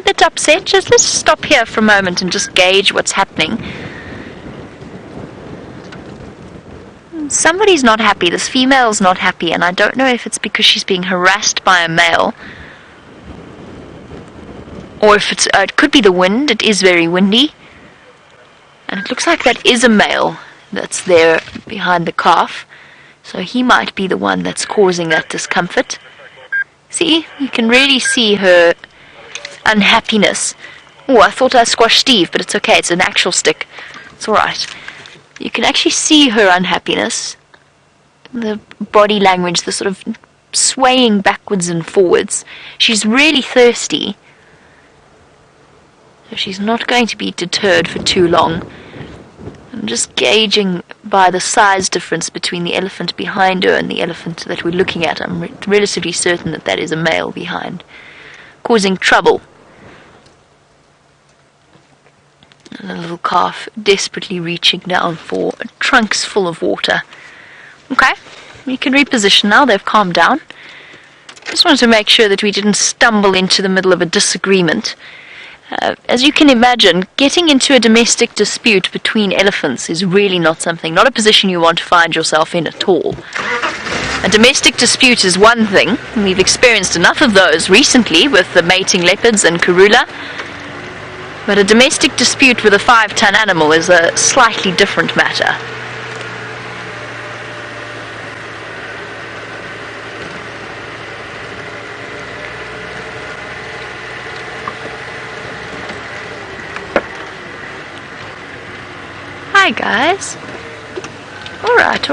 a bit upset. Let's stop here for a moment and just gauge what's happening. Somebody's not happy. This female's not happy, and I don't know if it's because she's being harassed by a male, or if it could be the wind. It is very windy, and it looks like that is a male that's there behind the calf, so he might be the one that's causing that discomfort. See, you can really see her unhappiness. Oh, I thought I squashed Steve, but it's okay, it's an actual stick. It's alright. You can actually see her unhappiness. The body language, the sort of swaying backwards and forwards. She's really thirsty. So she's not going to be deterred for too long. I'm just gauging by the size difference between the elephant behind her and the elephant that we're looking at. I'm relatively certain that that is a male behind, causing trouble. And the little calf desperately reaching down for trunks full of water. Okay, we can reposition now. They've calmed down. Just wanted to make sure that we didn't stumble into the middle of a disagreement. As you can imagine, getting into a domestic dispute between elephants is really not a position you want to find yourself in at all. A domestic dispute is one thing, and we've experienced enough of those recently with the mating leopards and Karula. But a domestic dispute with a 5-ton animal is a slightly different matter. Hi guys. Alright.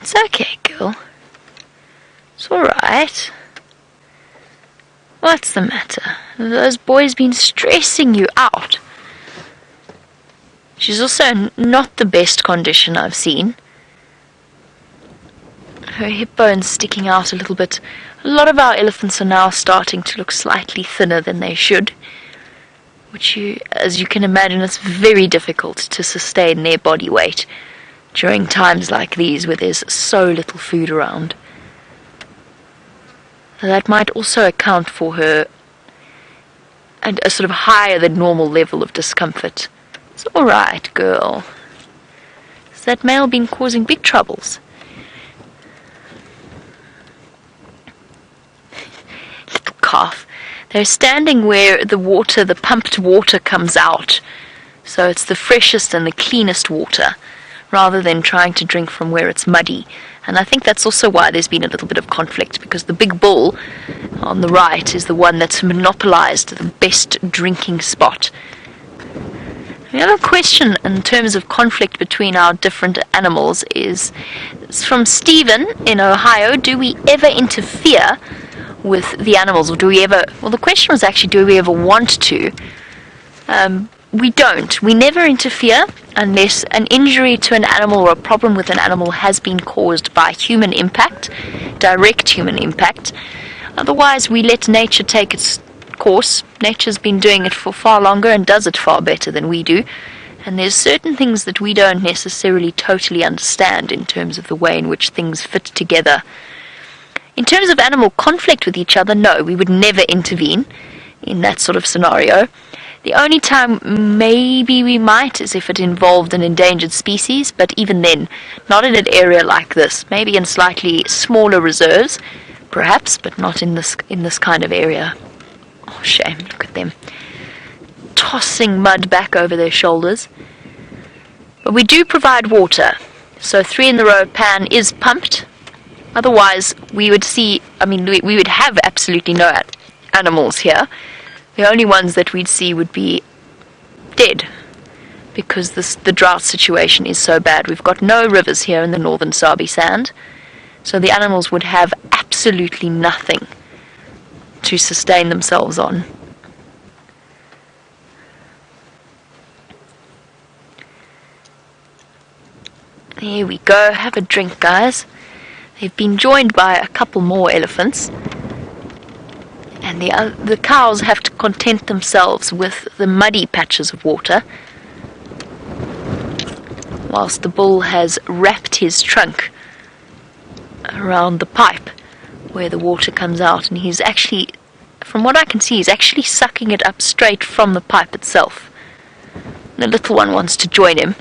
It's okay, girl. It's alright. What's the matter? Have those boys been stressing you out? She's also not the best condition I've seen. Her hip bone's sticking out a little bit. A lot of our elephants are now starting to look slightly thinner than they should, which, as you can imagine, it's very difficult to sustain their body weight during times like these where there's so little food around. That might also account for her a sort of higher than normal level of discomfort. It's alright, girl. Has that male been causing big troubles? Little calf. They're standing where the pumped water comes out. So it's the freshest and the cleanest water, rather than trying to drink from where it's muddy. And I think that's also why there's been a little bit of conflict, because the big bull on the right is the one that's monopolized the best drinking spot. The other question in terms of conflict between our different animals is from Stephen in Ohio: do we ever interfere with the animals, or do we ever... Well, the question was actually, do we ever want to? We don't. We never interfere unless an injury to an animal or a problem with an animal has been caused by human impact, direct human impact. Otherwise, we let nature take its course. Nature's been doing it for far longer and does it far better than we do. And there's certain things that we don't necessarily totally understand in terms of the way in which things fit together. In terms of animal conflict with each other, no, we would never intervene in that sort of scenario. The only time maybe we might is if it involved an endangered species, but even then, not in an area like this. Maybe in slightly smaller reserves, perhaps, but not in this kind of area. Oh, shame, look at them. Tossing mud back over their shoulders. But we do provide water, so 3 in the row pan is pumped. Otherwise, we would have absolutely no animals here. The only ones that we'd see would be dead, because the drought situation is so bad. We've got no rivers here in the northern Sabi Sand, so the animals would have absolutely nothing to sustain themselves on. There we go. Have a drink, guys. They've been joined by a couple more elephants. And the cows have to content themselves with the muddy patches of water. whilst the bull has wrapped his trunk around the pipe where the water comes out, and he's actually, from what I can see, he's actually sucking it up straight from the pipe itself. The little one wants to join him.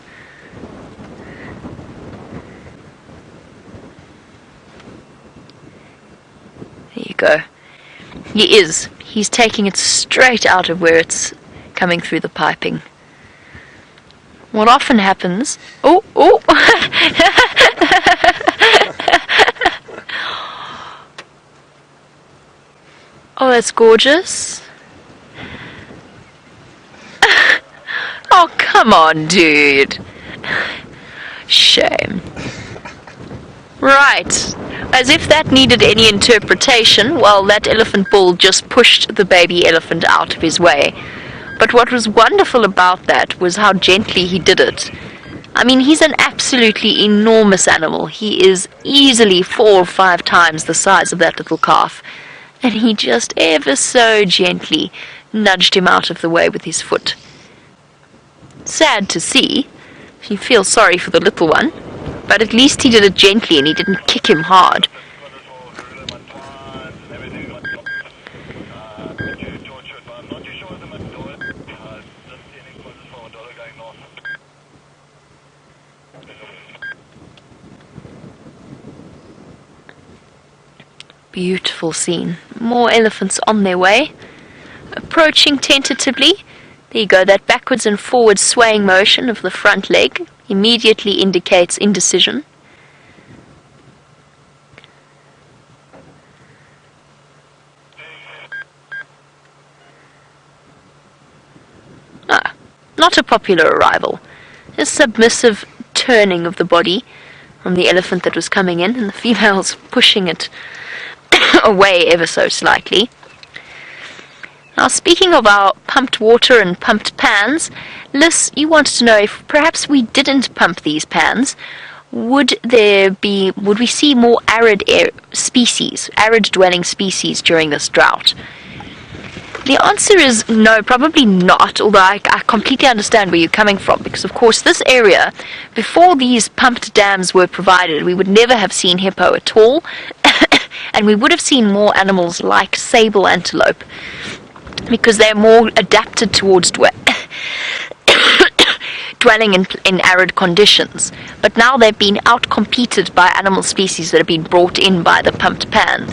There you go. He's taking it straight out of where it's coming through the piping. What often happens... Oh! Oh, that's gorgeous. Oh, come on, dude. Shame. Right. As if that needed any interpretation, well, that elephant bull just pushed the baby elephant out of his way. But what was wonderful about that was how gently he did it. I mean, he's an absolutely enormous animal. He is easily 4 or 5 times the size of that little calf. And he just ever so gently nudged him out of the way with his foot. Sad to see. You feel sorry for the little one. But at least he did it gently and he didn't kick him hard. Beautiful scene. More elephants on their way. Approaching tentatively. There you go, that backwards and forwards swaying motion of the front leg immediately indicates indecision. Not a popular arrival. A submissive turning of the body from the elephant that was coming in, and the female's pushing it away ever so slightly. Now, speaking of our pumped water and pumped pans, Liz, you wanted to know if perhaps we didn't pump these pans, would we see more arid dwelling species during this drought? The answer is no, probably not, although I completely understand where you're coming from, because of course this area, before these pumped dams were provided, we would never have seen hippo at all, and we would have seen more animals like sable antelope, because they're more adapted towards dwelling in arid conditions. But now they've been outcompeted by animal species that have been brought in by the pumped pan.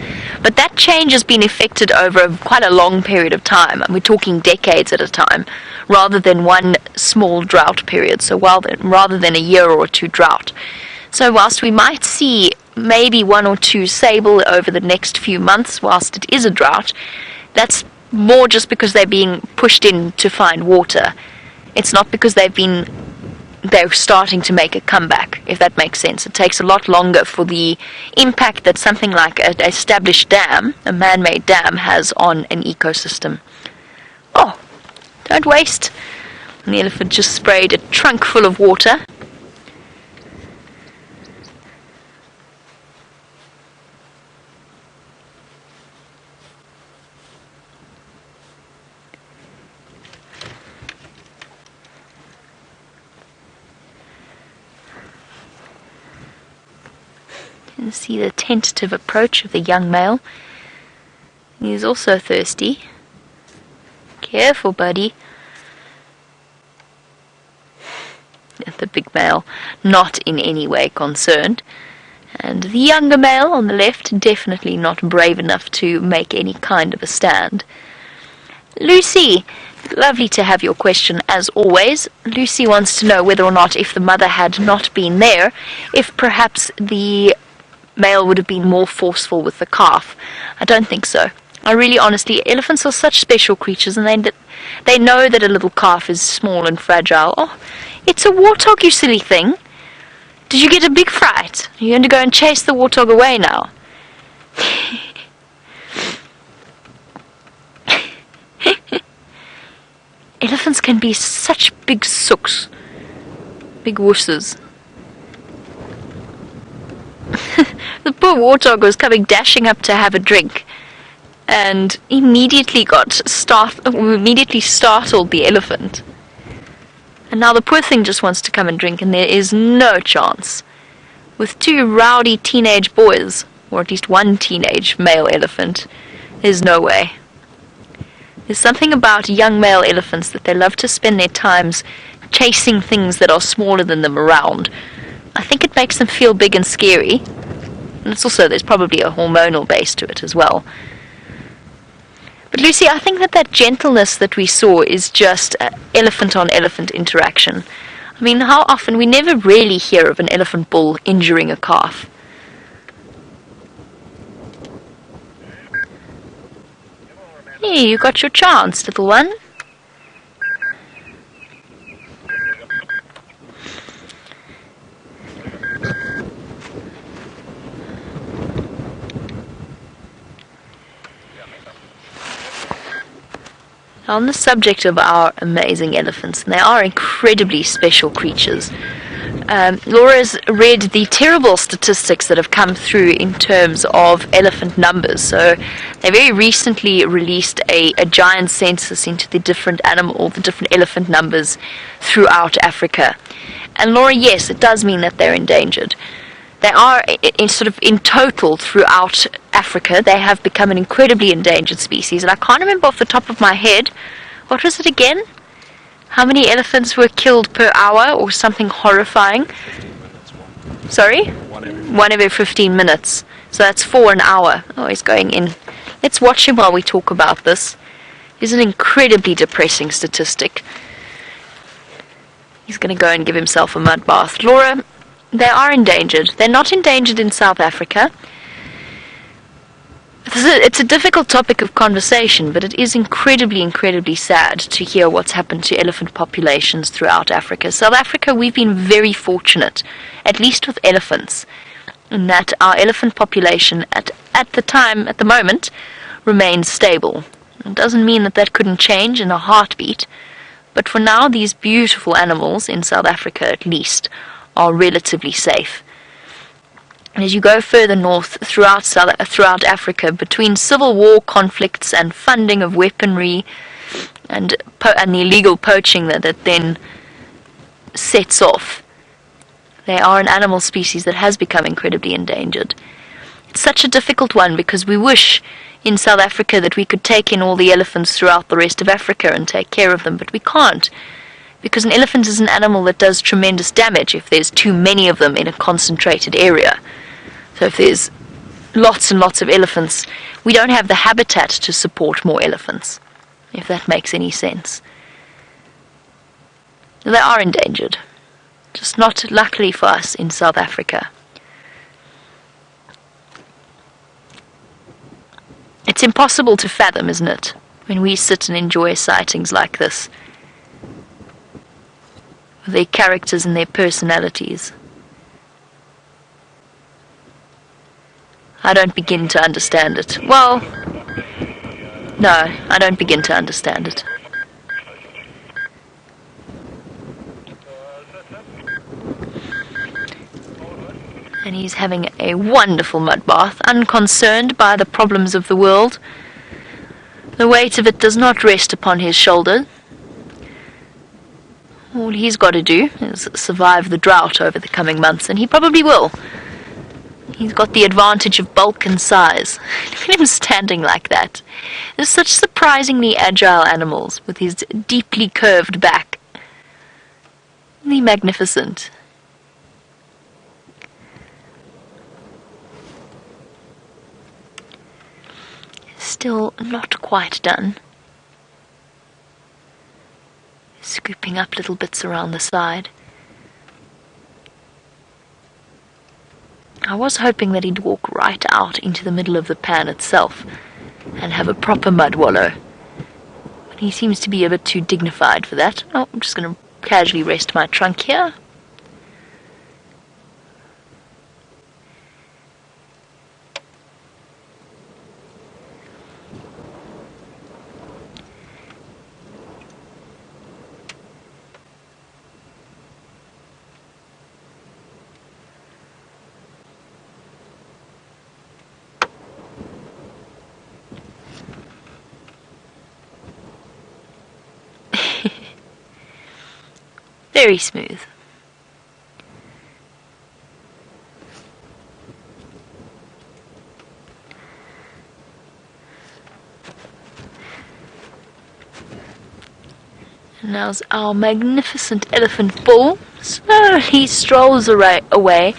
But that change has been effected over quite a long period of time, and we're talking decades at a time, rather than one small drought period, so rather than a year or two drought. So whilst we might see maybe 1 or 2 sable over the next few months whilst it is a drought, that's more just because they're being pushed in to find water. It's not because they're starting to make a comeback, if that makes sense. It takes a lot longer for the impact that something like an established dam, a man-made dam, has on an ecosystem. Oh, don't waste. And the elephant just sprayed a trunk full of water. You can see the tentative approach of the young male. He's also thirsty. Careful, buddy. The big male not in any way concerned. And the younger male on the left definitely not brave enough to make any kind of a stand. Lucy, lovely to have your question as always. Lucy wants to know whether or not, if the mother had not been there, if perhaps the male would have been more forceful with the calf. I don't think so. I really honestly, elephants are such special creatures, and they know that a little calf is small and fragile. Oh, it's a warthog, you silly thing. Did you get a big fright? Are you going to go and chase the warthog away now? Elephants can be such big sooks. Big wusses. The poor warthog was coming dashing up to have a drink, and immediately startled the elephant. And now the poor thing just wants to come and drink, and there is no chance. With two rowdy teenage boys, or at least one teenage male elephant, there's no way. There's something about young male elephants that they love to spend their times chasing things that are smaller than them around. I think it makes them feel big and scary. And it's also, there's probably a hormonal base to it as well. But Lucy, I think that gentleness that we saw is just elephant-on-elephant interaction. I mean, how often, we never really hear of an elephant bull injuring a calf. Hey, you got your chance, little one. On the subject of our amazing elephants, and they are incredibly special creatures, Laura's read the terrible statistics that have come through in terms of elephant numbers. So they very recently released a giant census into the different elephant numbers throughout Africa. And Laura, yes, it does mean that they're endangered. They are, in total throughout Africa, they have become an incredibly endangered species. And I can't remember off the top of my head, what was it again? How many elephants were killed per hour, or something horrifying? Sorry? One every 15 minutes. So that's 4 an hour. Oh, he's going in. Let's watch him while we talk about this. It's an incredibly depressing statistic. He's going to go and give himself a mud bath. Laura, they are endangered. They're not endangered in South Africa. It's a difficult topic of conversation, but it is incredibly, incredibly sad to hear what's happened to elephant populations throughout Africa. South Africa, we've been very fortunate, at least with elephants, in that our elephant population at the moment, remains stable. It doesn't mean that couldn't change in a heartbeat, but for now, these beautiful animals, in South Africa at least, are relatively safe. And as you go further north throughout Africa, between civil war conflicts and funding of weaponry and the illegal poaching that then sets off, they are an animal species that has become incredibly endangered. It's such a difficult one because we wish in South Africa that we could take in all the elephants throughout the rest of Africa and take care of them, but we can't. Because an elephant is an animal that does tremendous damage if there's too many of them in a concentrated area. So if there's lots and lots of elephants, we don't have the habitat to support more elephants, if that makes any sense. They are endangered, just not luckily for us in South Africa. It's impossible to fathom, isn't it, when we sit and enjoy sightings like this, with their characters and their personalities. I don't begin to understand it. Well, no, I don't begin to understand it. And he's having a wonderful mud bath, unconcerned by the problems of the world. The weight of it does not rest upon his shoulder. All he's got to do is survive the drought over the coming months, and he probably will. He's got the advantage of bulk and size. Look at him standing like that. They're such surprisingly agile animals, with his deeply curved back. Isn't he magnificent? Still not quite done. Scooping up little bits around the side. I was hoping that he'd walk right out into the middle of the pan itself and have a proper mud wallow. But he seems to be a bit too dignified for that. Oh, I'm just going to casually rest my trunk here. Very smooth. And now's our magnificent elephant bull slowly strolls away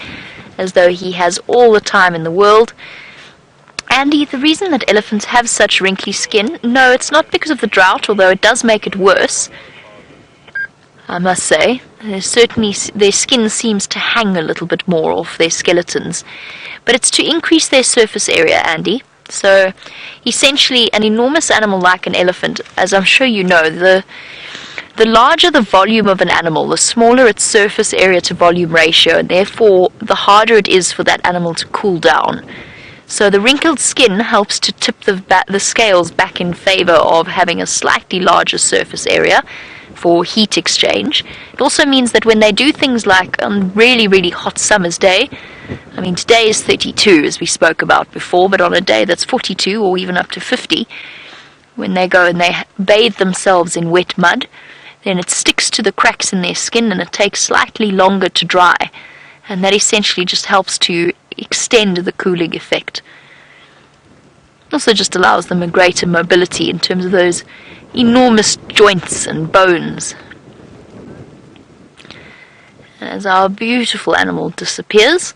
as though he has all the time in the world. Andy, the reason that elephants have such wrinkly skin, no, it's not because of the drought, although it does make it worse, I must say. Certainly their skin seems to hang a little bit more off their skeletons. But it's to increase their surface area, Andy. So, essentially, an enormous animal like an elephant, as I'm sure you know, the larger the volume of an animal, the smaller its surface area to volume ratio, and therefore the harder it is for that animal to cool down. So the wrinkled skin helps to tip the scales back in favor of having a slightly larger surface area for heat exchange. It also means that when they do things like on really, really hot summer's day, I mean today is 32 as we spoke about before, but on a day that's 42 or even up to 50, when they go and they bathe themselves in wet mud, then it sticks to the cracks in their skin and it takes slightly longer to dry. And that essentially just helps to extend the cooling effect. Also just allows them a greater mobility in terms of those enormous joints and bones. As our beautiful animal disappears,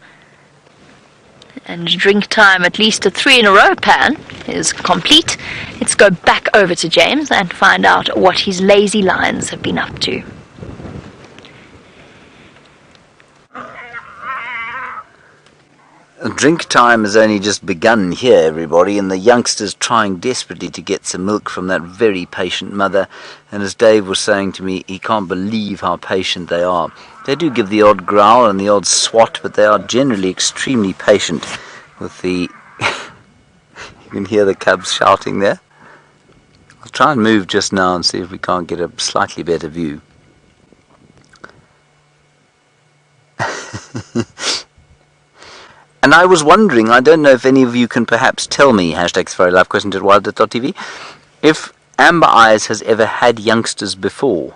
and drink time, at least a 3 in a row pan, is complete, let's go back over to James and find out what his lazy lions have been up to. Drink time has only just begun here, everybody, and the youngsters trying desperately to get some milk from that very patient mother. And as Dave was saying to me, he can't believe how patient they are. They do give the odd growl and the odd swat, but they are generally extremely patient with the... You can hear the cubs shouting there. I'll try and move just now and see if we can't get a slightly better view. And I was wondering, I don't know if any of you can perhaps tell me, #SafariLiveQuestions at WildEarthTV, if Amber Eyes has ever had youngsters before.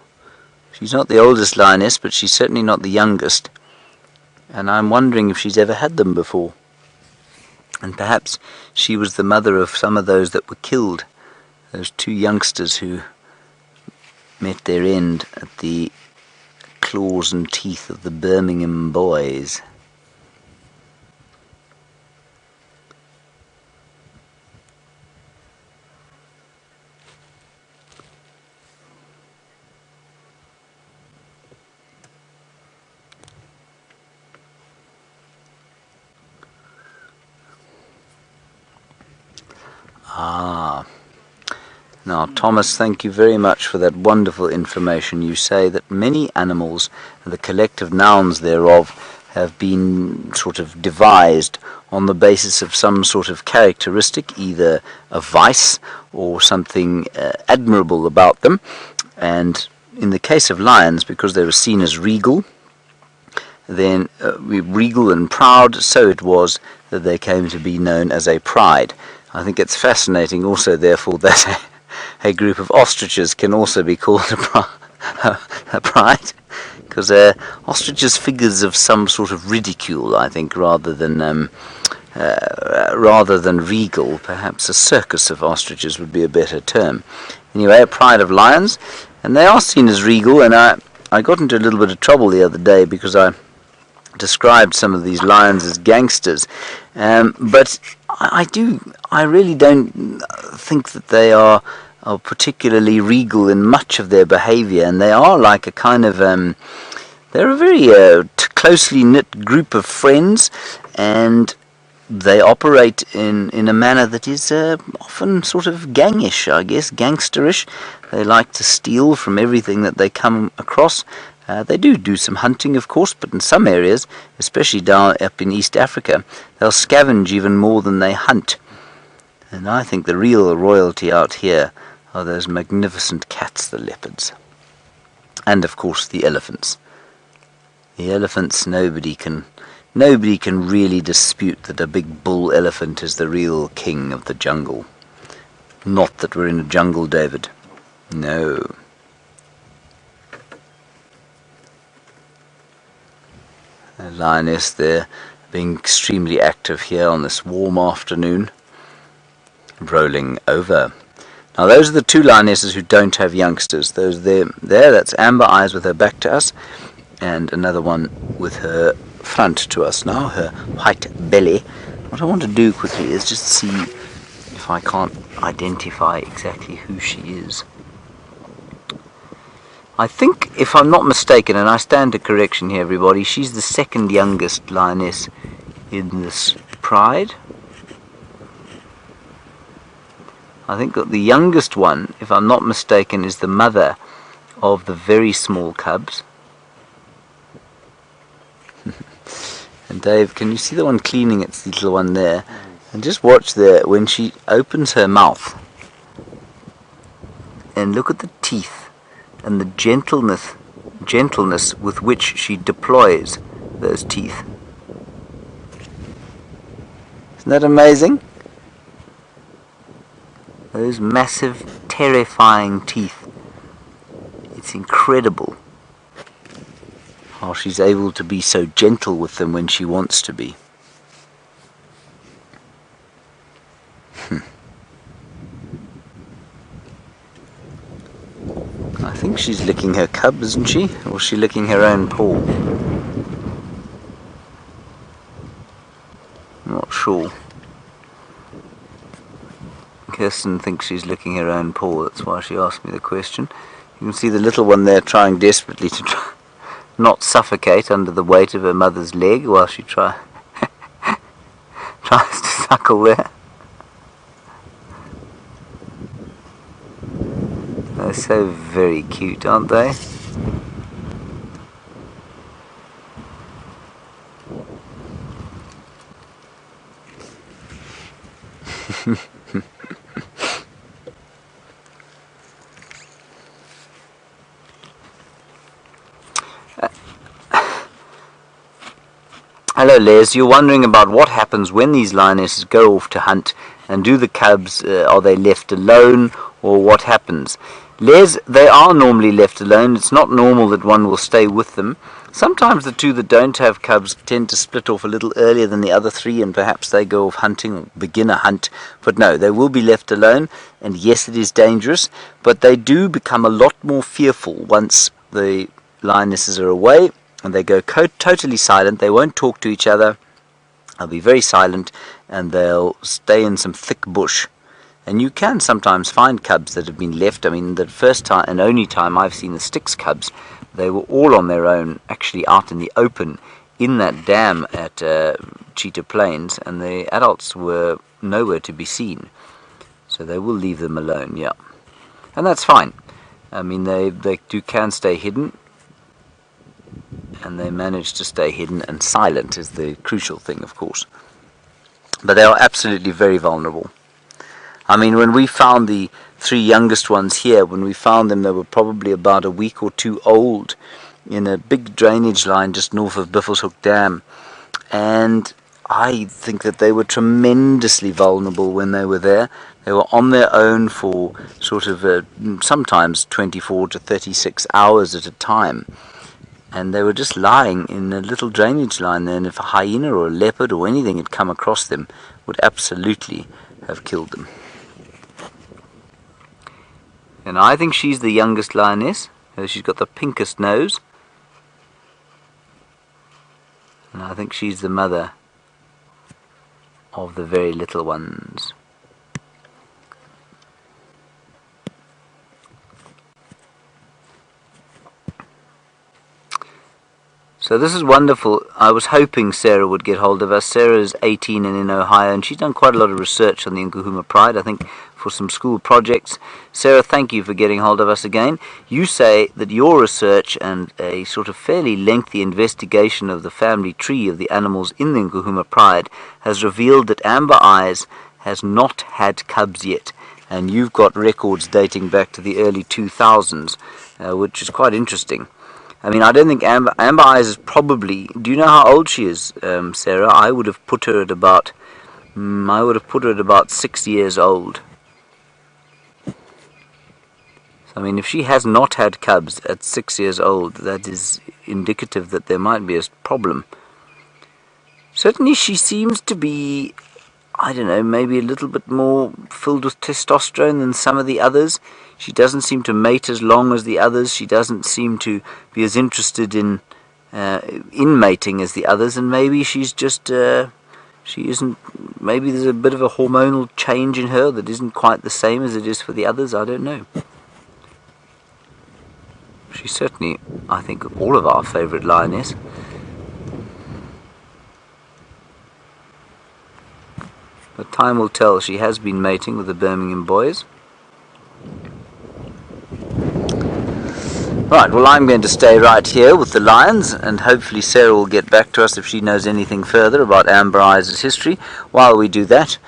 She's not the oldest lioness, but she's certainly not the youngest. And I'm wondering if she's ever had them before. And perhaps she was the mother of some of those that were killed. Those 2 youngsters who met their end at the claws and teeth of the Birmingham boys. Now, Thomas, thank you very much for that wonderful information. You say that many animals, and the collective nouns thereof, have been sort of devised on the basis of some sort of characteristic, either a vice or something admirable about them. And in the case of lions, because they were seen as regal, then regal and proud, so it was that they came to be known as a pride. I think it's fascinating also, therefore, that a group of ostriches can also be called a pride, because ostriches figures of some sort of ridicule, I think, rather than regal. Perhaps a circus of ostriches would be a better term. Anyway, a pride of lions, and they are seen as regal, and I got into a little bit of trouble the other day because I described some of these lions as gangsters, but I really don't think that they are particularly regal in much of their behavior, and they are like a kind of they're a very closely knit group of friends, and they operate in a manner that is often sort of gangish, I guess, gangsterish. They like to steal from everything that they come across. They do some hunting, of course, but in some areas, especially down up in East Africa, they'll scavenge even more than they hunt. And I think the real royalty out here are those magnificent cats, the leopards. And, of course, the elephants. The elephants, nobody can really dispute that a big bull elephant is the real king of the jungle. Not that we're in a jungle, David. No. A lioness there, being extremely active here on this warm afternoon, rolling over. Now those are the two lionesses who don't have youngsters. Those there, that's Amber Eyes with her back to us, and another one with her front to us now, her white belly. What I want to do quickly is just see if I can't identify exactly who she is. I think, if I'm not mistaken, and I stand to correction here everybody, she's the second youngest lioness in this pride. I think that the youngest one, if I'm not mistaken, is the mother of the very small cubs. And Dave, can you see the one cleaning its little one there? And just watch there when she opens her mouth. And look at the teeth and the gentleness with which she deploys those teeth. Isn't that amazing? Those massive, terrifying teeth. It's incredible how she's able to be so gentle with them when she wants to be. I think she's licking her cub, isn't she? Or is she licking her own paw? I'm not sure. Kirsten thinks she's licking her own paw, that's why she asked me the question. You can see the little one there trying desperately to not suffocate under the weight of her mother's leg while she tries to suckle there. They're so very cute, aren't they? Hello Les, you're wondering about what happens when these lionesses go off to hunt, and do the cubs, are they left alone, or what happens? Les, they are normally left alone. It's not normal that one will stay with them. Sometimes the two that don't have cubs tend to split off a little earlier than the other three, and perhaps they go off hunting or begin a hunt. But no, they will be left alone, and yes, it is dangerous, but they do become a lot more fearful once the lionesses are away, and they go totally silent. They won't talk to each other. They'll be very silent, and they'll stay in some thick bush. And you can sometimes find cubs that have been left. I mean, the first time and only time I've seen the Styx cubs, they were all on their own, actually out in the open, in that dam at Cheetah Plains, and the adults were nowhere to be seen. So they will leave them alone, yeah. And that's fine. I mean, they can stay hidden, and they manage to stay hidden, and silent is the crucial thing, of course. But they are absolutely very vulnerable. I mean, when we found the three youngest ones here, when we found them, they were probably about a week or two old in a big drainage line just north of Buffelshoek Dam. And I think that they were tremendously vulnerable when they were there. They were on their own for sort of sometimes 24 to 36 hours at a time. And they were just lying in a little drainage line there, and if a hyena or a leopard or anything had come across them, would absolutely have killed them. And I think she's the youngest lioness. She's got the pinkest nose. And I think she's the mother of the very little ones. So this is wonderful. I was hoping Sarah would get hold of us. Sarah is 18 and in Ohio, and she's done quite a lot of research on the Nkuhuma Pride, I think, for some school projects. Sarah, thank you for getting hold of us again. You say that your research and a sort of fairly lengthy investigation of the family tree of the animals in the Nkuhuma Pride has revealed that Amber Eyes has not had cubs yet. And you've got records dating back to the early 2000s, which is quite interesting. I mean, I don't think Amber Eyes is probably... Do you know how old she is, Sarah? I would have put her at about 6 years old. So, I mean, if she has not had cubs at 6 years old, that is indicative that there might be a problem Certainly she seems to be, I don't know, maybe a little bit more filled with testosterone than some of the others. She doesn't seem to mate as long as the others. She doesn't seem to be as interested in mating as the others, and maybe she's just she isn't. Maybe there's a bit of a hormonal change in her that isn't quite the same as it is for the others. I don't know. She's certainly, I think, all of our favourite lioness. But time will tell. She has been mating with the Birmingham boys. Right, well, I'm going to stay right here with the lions, and hopefully Sarah will get back to us if she knows anything further about Amber Eyes' history. While we do that,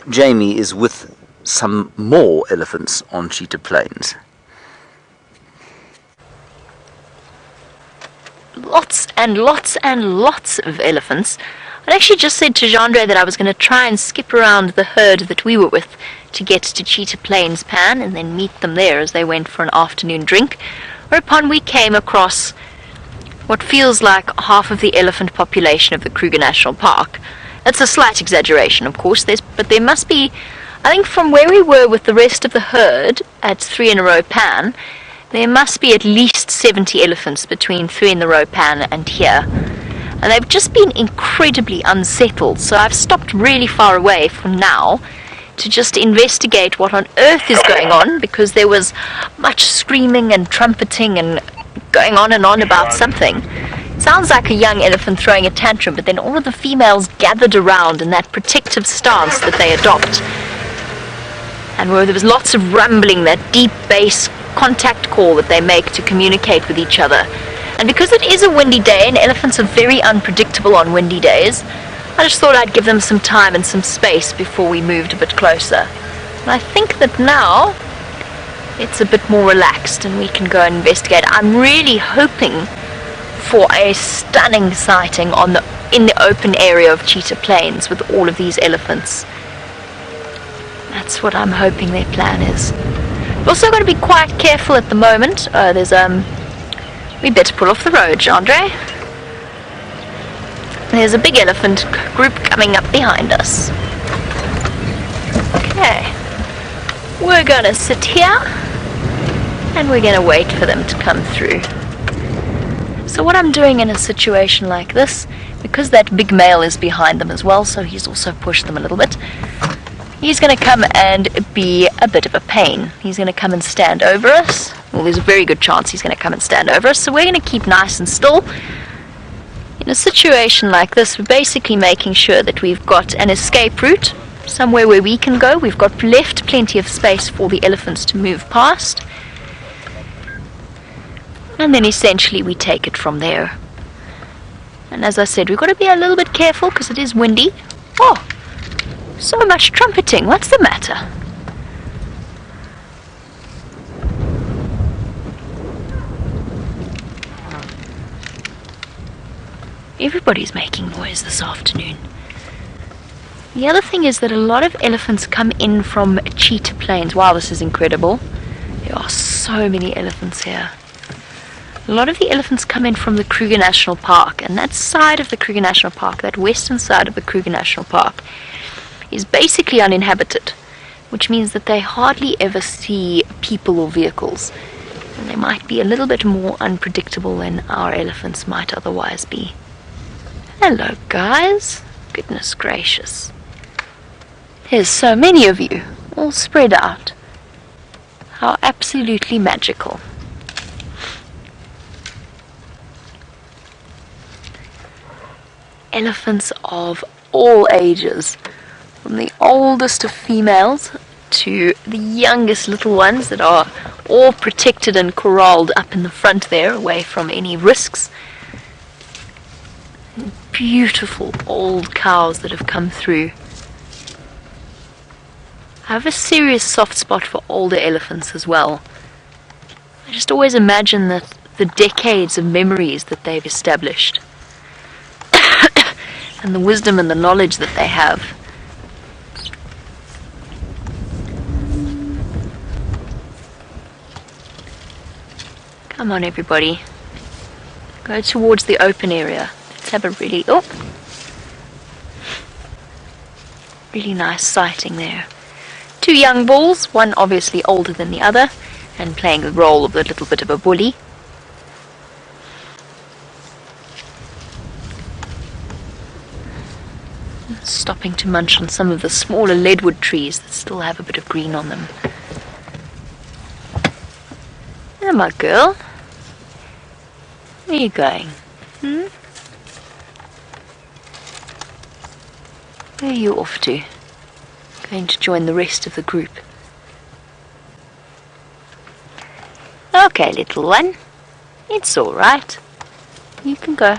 Jamie is with some more elephants on Cheetah Plains. Lots and lots and lots of elephants. I actually just said to Jandre that I was going to try and skip around the herd that we were with to get to Cheetah Plains Pan and then meet them there as they went for an afternoon drink. Whereupon we came across what feels like half of the elephant population of the Kruger National Park. That's a slight exaggeration, of course, but there must be, I think from where we were with the rest of the herd at 3 in a row Pan, there must be at least 70 elephants between 3 in a row Pan and here. And they've just been incredibly unsettled, so I've stopped really far away from now to just investigate what on earth is going on, because there was much screaming and trumpeting and going on about something. It sounds like a young elephant throwing a tantrum, but then all of the females gathered around in that protective stance that they adopt. And where there was lots of rumbling, that deep bass contact call that they make to communicate with each other. And because it is a windy day, and elephants are very unpredictable on windy days, I just thought I'd give them some time and some space before we moved a bit closer. And I think that now it's a bit more relaxed and we can go and investigate. I'm really hoping for a stunning sighting in the open area of Cheetah Plains with all of these elephants. That's what I'm hoping their plan is. We've also got to be quite careful at the moment. We better pull off the road, Jandre. There's a big elephant group coming up behind us. Okay. We're going to sit here and we're going to wait for them to come through. So what I'm doing in a situation like this, because that big male is behind them as well, so he's also pushed them a little bit, he's going to come and be a bit of a pain. He's going to come and stand over us. Well, there's a very good chance he's going to come and stand over us, so we're going to keep nice and still. In a situation like this, we're basically making sure that we've got an escape route, somewhere where we can go. We've got left plenty of space for the elephants to move past. And then essentially we take it from there. And as I said, we've got to be a little bit careful because it is windy. Oh, so much trumpeting. What's the matter? Everybody's making noise this afternoon. The other thing is that a lot of elephants come in from Cheetah Plains. Wow, this is incredible. There are so many elephants here. A lot of the elephants come in from the Kruger National Park, and that side of the Kruger National Park, that western side of the Kruger National Park, is basically uninhabited, which means that they hardly ever see people or vehicles, and they might be a little bit more unpredictable than our elephants might otherwise be. Hello guys, goodness gracious. There's so many of you, all spread out. How absolutely magical. Elephants of all ages, from the oldest of females to the youngest little ones that are all protected and corralled up in the front there, away from any risks. Beautiful old cows that have come through. I have a serious soft spot for older elephants as well. I just always imagine that the decades of memories that they've established and the wisdom and the knowledge that they have. Come on everybody, go towards the open area. Let's have a really, Really nice sighting there. Two young bulls, one obviously older than the other, and playing the role of a little bit of a bully. Stopping to munch on some of the smaller leadwood trees that still have a bit of green on them. There, my girl. Where are you going? Where are you off to? Going to join the rest of the group. Okay, little one. It's all right. You can go.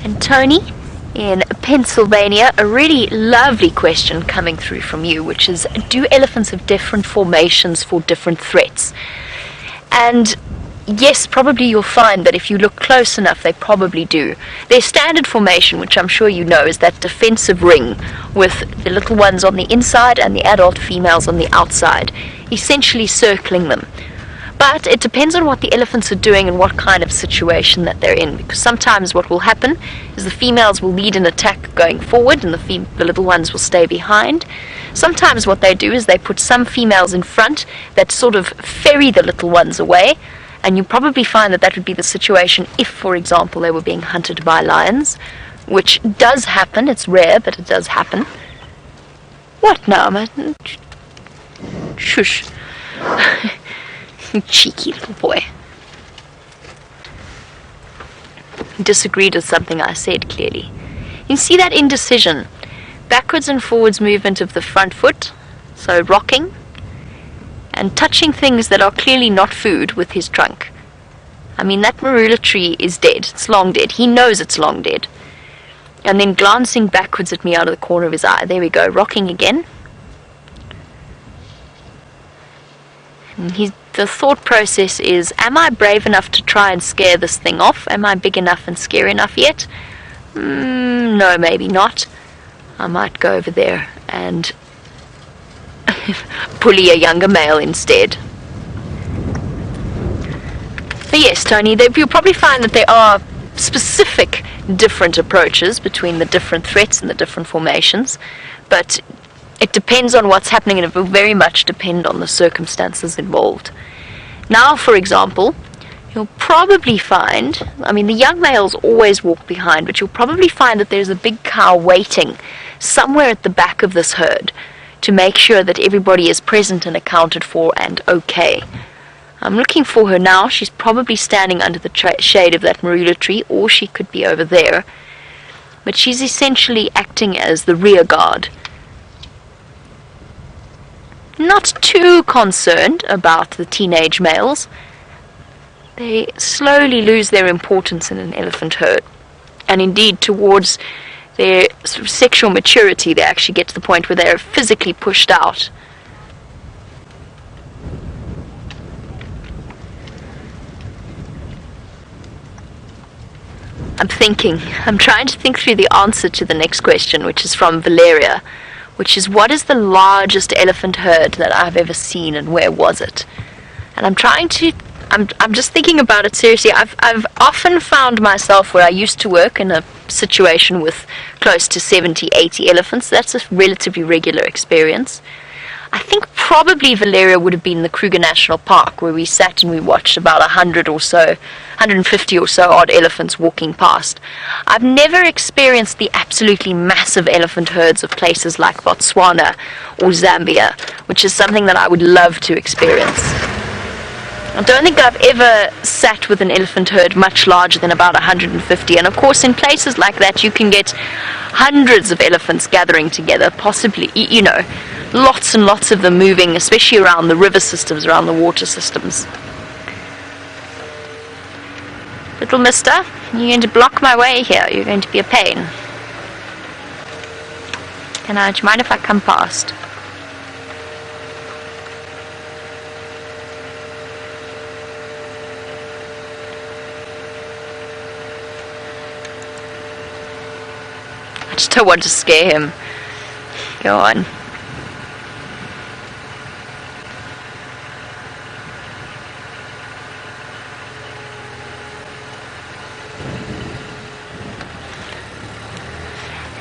And Tony, in Pennsylvania, a really lovely question coming through from you, which is, do elephants have different formations for different threats? And yes, probably you'll find that if you look close enough, they probably do. Their standard formation, which I'm sure you know, is that defensive ring with the little ones on the inside and the adult females on the outside, essentially circling them. But it depends on what the elephants are doing and what kind of situation that they're in, because sometimes what will happen is the females will lead an attack going forward and the little ones will stay behind. Sometimes what they do is they put some females in front that sort of ferry the little ones away, and you probably find that that would be the situation if, for example, they were being hunted by lions, which does happen. It's rare, but it does happen. What now, man? Shush. Cheeky little boy. He disagreed with something I said, clearly. You see that indecision. Backwards and forwards movement of the front foot, so rocking, and touching things that are clearly not food with his trunk. I mean, that marula tree is dead. It's long dead. He knows it's long dead. And then glancing backwards at me out of the corner of his eye. There we go, rocking again. And the thought process is, am I brave enough to try and scare this thing off? Am I big enough and scary enough yet? No, maybe not. I might go over there and bully a younger male instead. But yes, Tony, you'll probably find that there are specific different approaches between the different threats and the different formations, but it depends on what's happening, and it will very much depend on the circumstances involved. Now, for example, you'll probably find, I mean, the young males always walk behind, but you'll probably find that there's a big cow waiting somewhere at the back of this herd to make sure that everybody is present and accounted for and okay. I'm looking for her now. She's probably standing under the shade of that marula tree, or she could be over there. But she's essentially acting as the rear guard. Not too concerned about the teenage males. They slowly lose their importance in an elephant herd. And indeed, towards their sort of sexual maturity, they actually get to the point where they are physically pushed out. I'm trying to think through the answer to the next question, which is from Valeria, which is, what is the largest elephant herd that I've ever seen, and where was it? And I'm just thinking about it seriously. I've often found myself where I used to work in a situation with close to 70, 80 elephants. That's a relatively regular experience. I think probably Valeria would have been the Kruger National Park, where we sat and we watched about 150 or so odd elephants walking past. I've never experienced the absolutely massive elephant herds of places like Botswana or Zambia, which is something that I would love to experience. I don't think I've ever sat with an elephant herd much larger than about 150, and of course in places like that you can get hundreds of elephants gathering together, possibly, lots and lots of them moving, especially around the river systems, around the water systems. Little mister, you're going to block my way here. You're going to be a pain. Do you mind if I come past? I just don't want to scare him. Go on.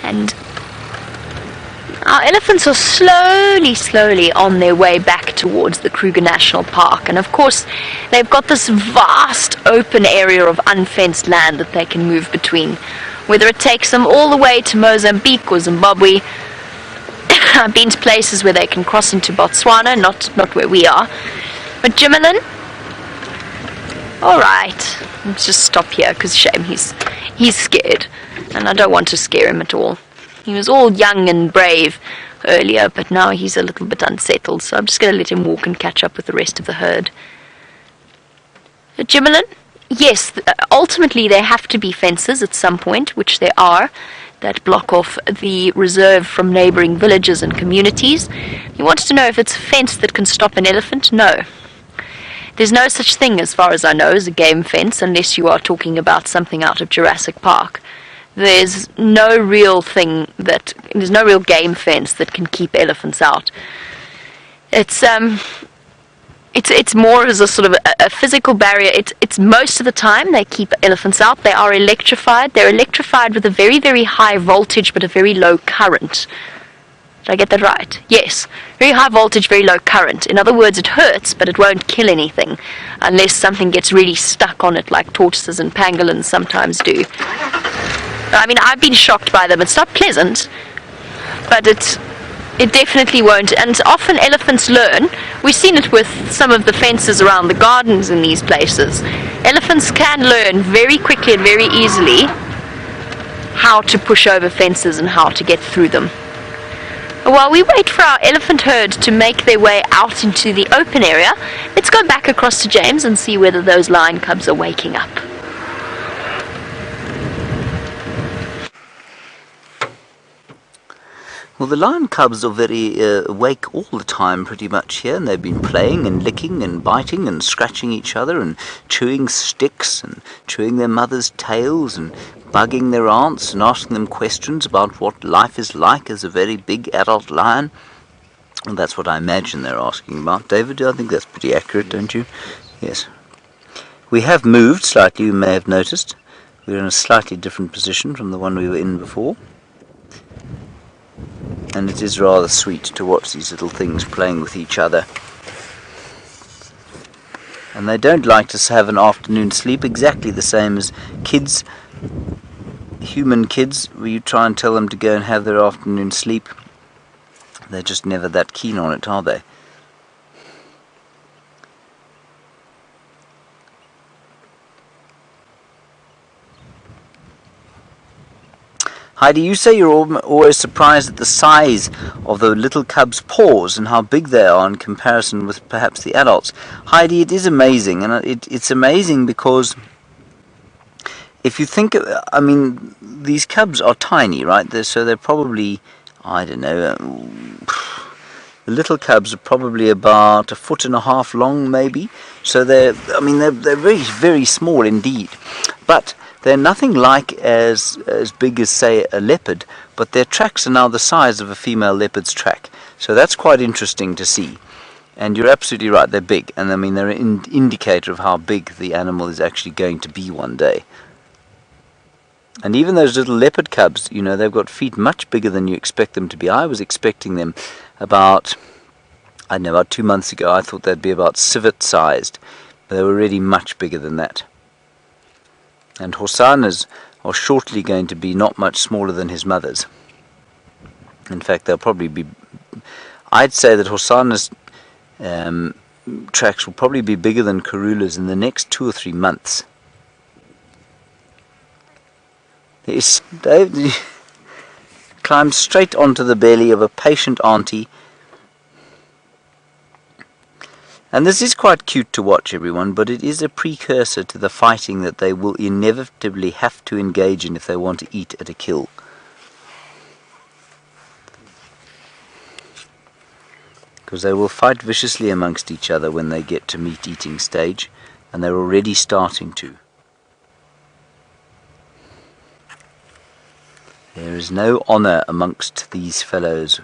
And our elephants are slowly on their way back towards the Kruger National Park. And of course, they've got this vast open area of unfenced land that they can move between. Whether it takes them all the way to Mozambique or Zimbabwe. I've been to places where they can cross into Botswana, not where we are. But Jimmerlin? Alright. Let's just stop here, because shame, he's scared. And I don't want to scare him at all. He was all young and brave earlier, but now he's a little bit unsettled, so I'm just going to let him walk and catch up with the rest of the herd. Jimmerlin? Yes, ultimately there have to be fences at some point, which there are, that block off the reserve from neighbouring villages and communities. He wants to know if it's a fence that can stop an elephant. No. There's no such thing, as far as I know, as a game fence, unless you are talking about something out of Jurassic Park. There's no real game fence that can keep elephants out. It's more as a sort of a physical barrier. It's most of the time they keep elephants out. They are electrified. They're electrified with a very, very high voltage but a very low current. Did I get that right? Yes. Very high voltage, very low current. In other words, it hurts, but it won't kill anything unless something gets really stuck on it, like tortoises and pangolins sometimes do. I mean, I've been shocked by them. It's not pleasant, but it definitely won't. And often elephants learn. We've seen it with some of the fences around the gardens in these places. Elephants can learn very quickly and very easily how to push over fences and how to get through them. While we wait for our elephant herd to make their way out into the open area, let's go back across to James and see whether those lion cubs are waking up. Well, the lion cubs are very awake all the time pretty much here, and they've been playing and licking and biting and scratching each other and chewing sticks and chewing their mother's tails and bugging their aunts and asking them questions about what life is like as a very big adult lion. And that's what I imagine they're asking about. David, I think that's pretty accurate, don't you? Yes. We have moved slightly, you may have noticed. We're in a slightly different position from the one we were in before. And it is rather sweet to watch these little things playing with each other. And they don't like to have an afternoon sleep, exactly the same as kids, human kids, where you try and tell them to go and have their afternoon sleep. They're just never that keen on it, are they? Heidi, you say you're always surprised at the size of the little cubs' paws and how big they are in comparison with perhaps the adults. Heidi, it is amazing, and it's amazing because if you think, I mean, these cubs are tiny, right? So they're probably, I don't know, the little cubs are probably about 1.5 feet long, maybe. So they're very, very small indeed. But they're nothing like as big as, say, a leopard, but their tracks are now the size of a female leopard's track. So that's quite interesting to see. And you're absolutely right, they're big. And I mean, they're an indicator of how big the animal is actually going to be one day. And even those little leopard cubs, you know, they've got feet much bigger than you expect them to be. I was expecting them about 2 months ago. I thought they'd be about civet-sized. But they were really much bigger than that. And Hosannas are shortly going to be not much smaller than his mothers. In fact, they'll probably be... I'd say that Hosanna's tracks will probably be bigger than Karula's in the next 2 or 3 months. Yes, Dave climbed straight onto the belly of a patient auntie. And this is quite cute to watch, everyone, but it is a precursor to the fighting that they will inevitably have to engage in if they want to eat at a kill. Because they will fight viciously amongst each other when they get to meat-eating stage, and they're already starting to. There is no honour amongst these fellows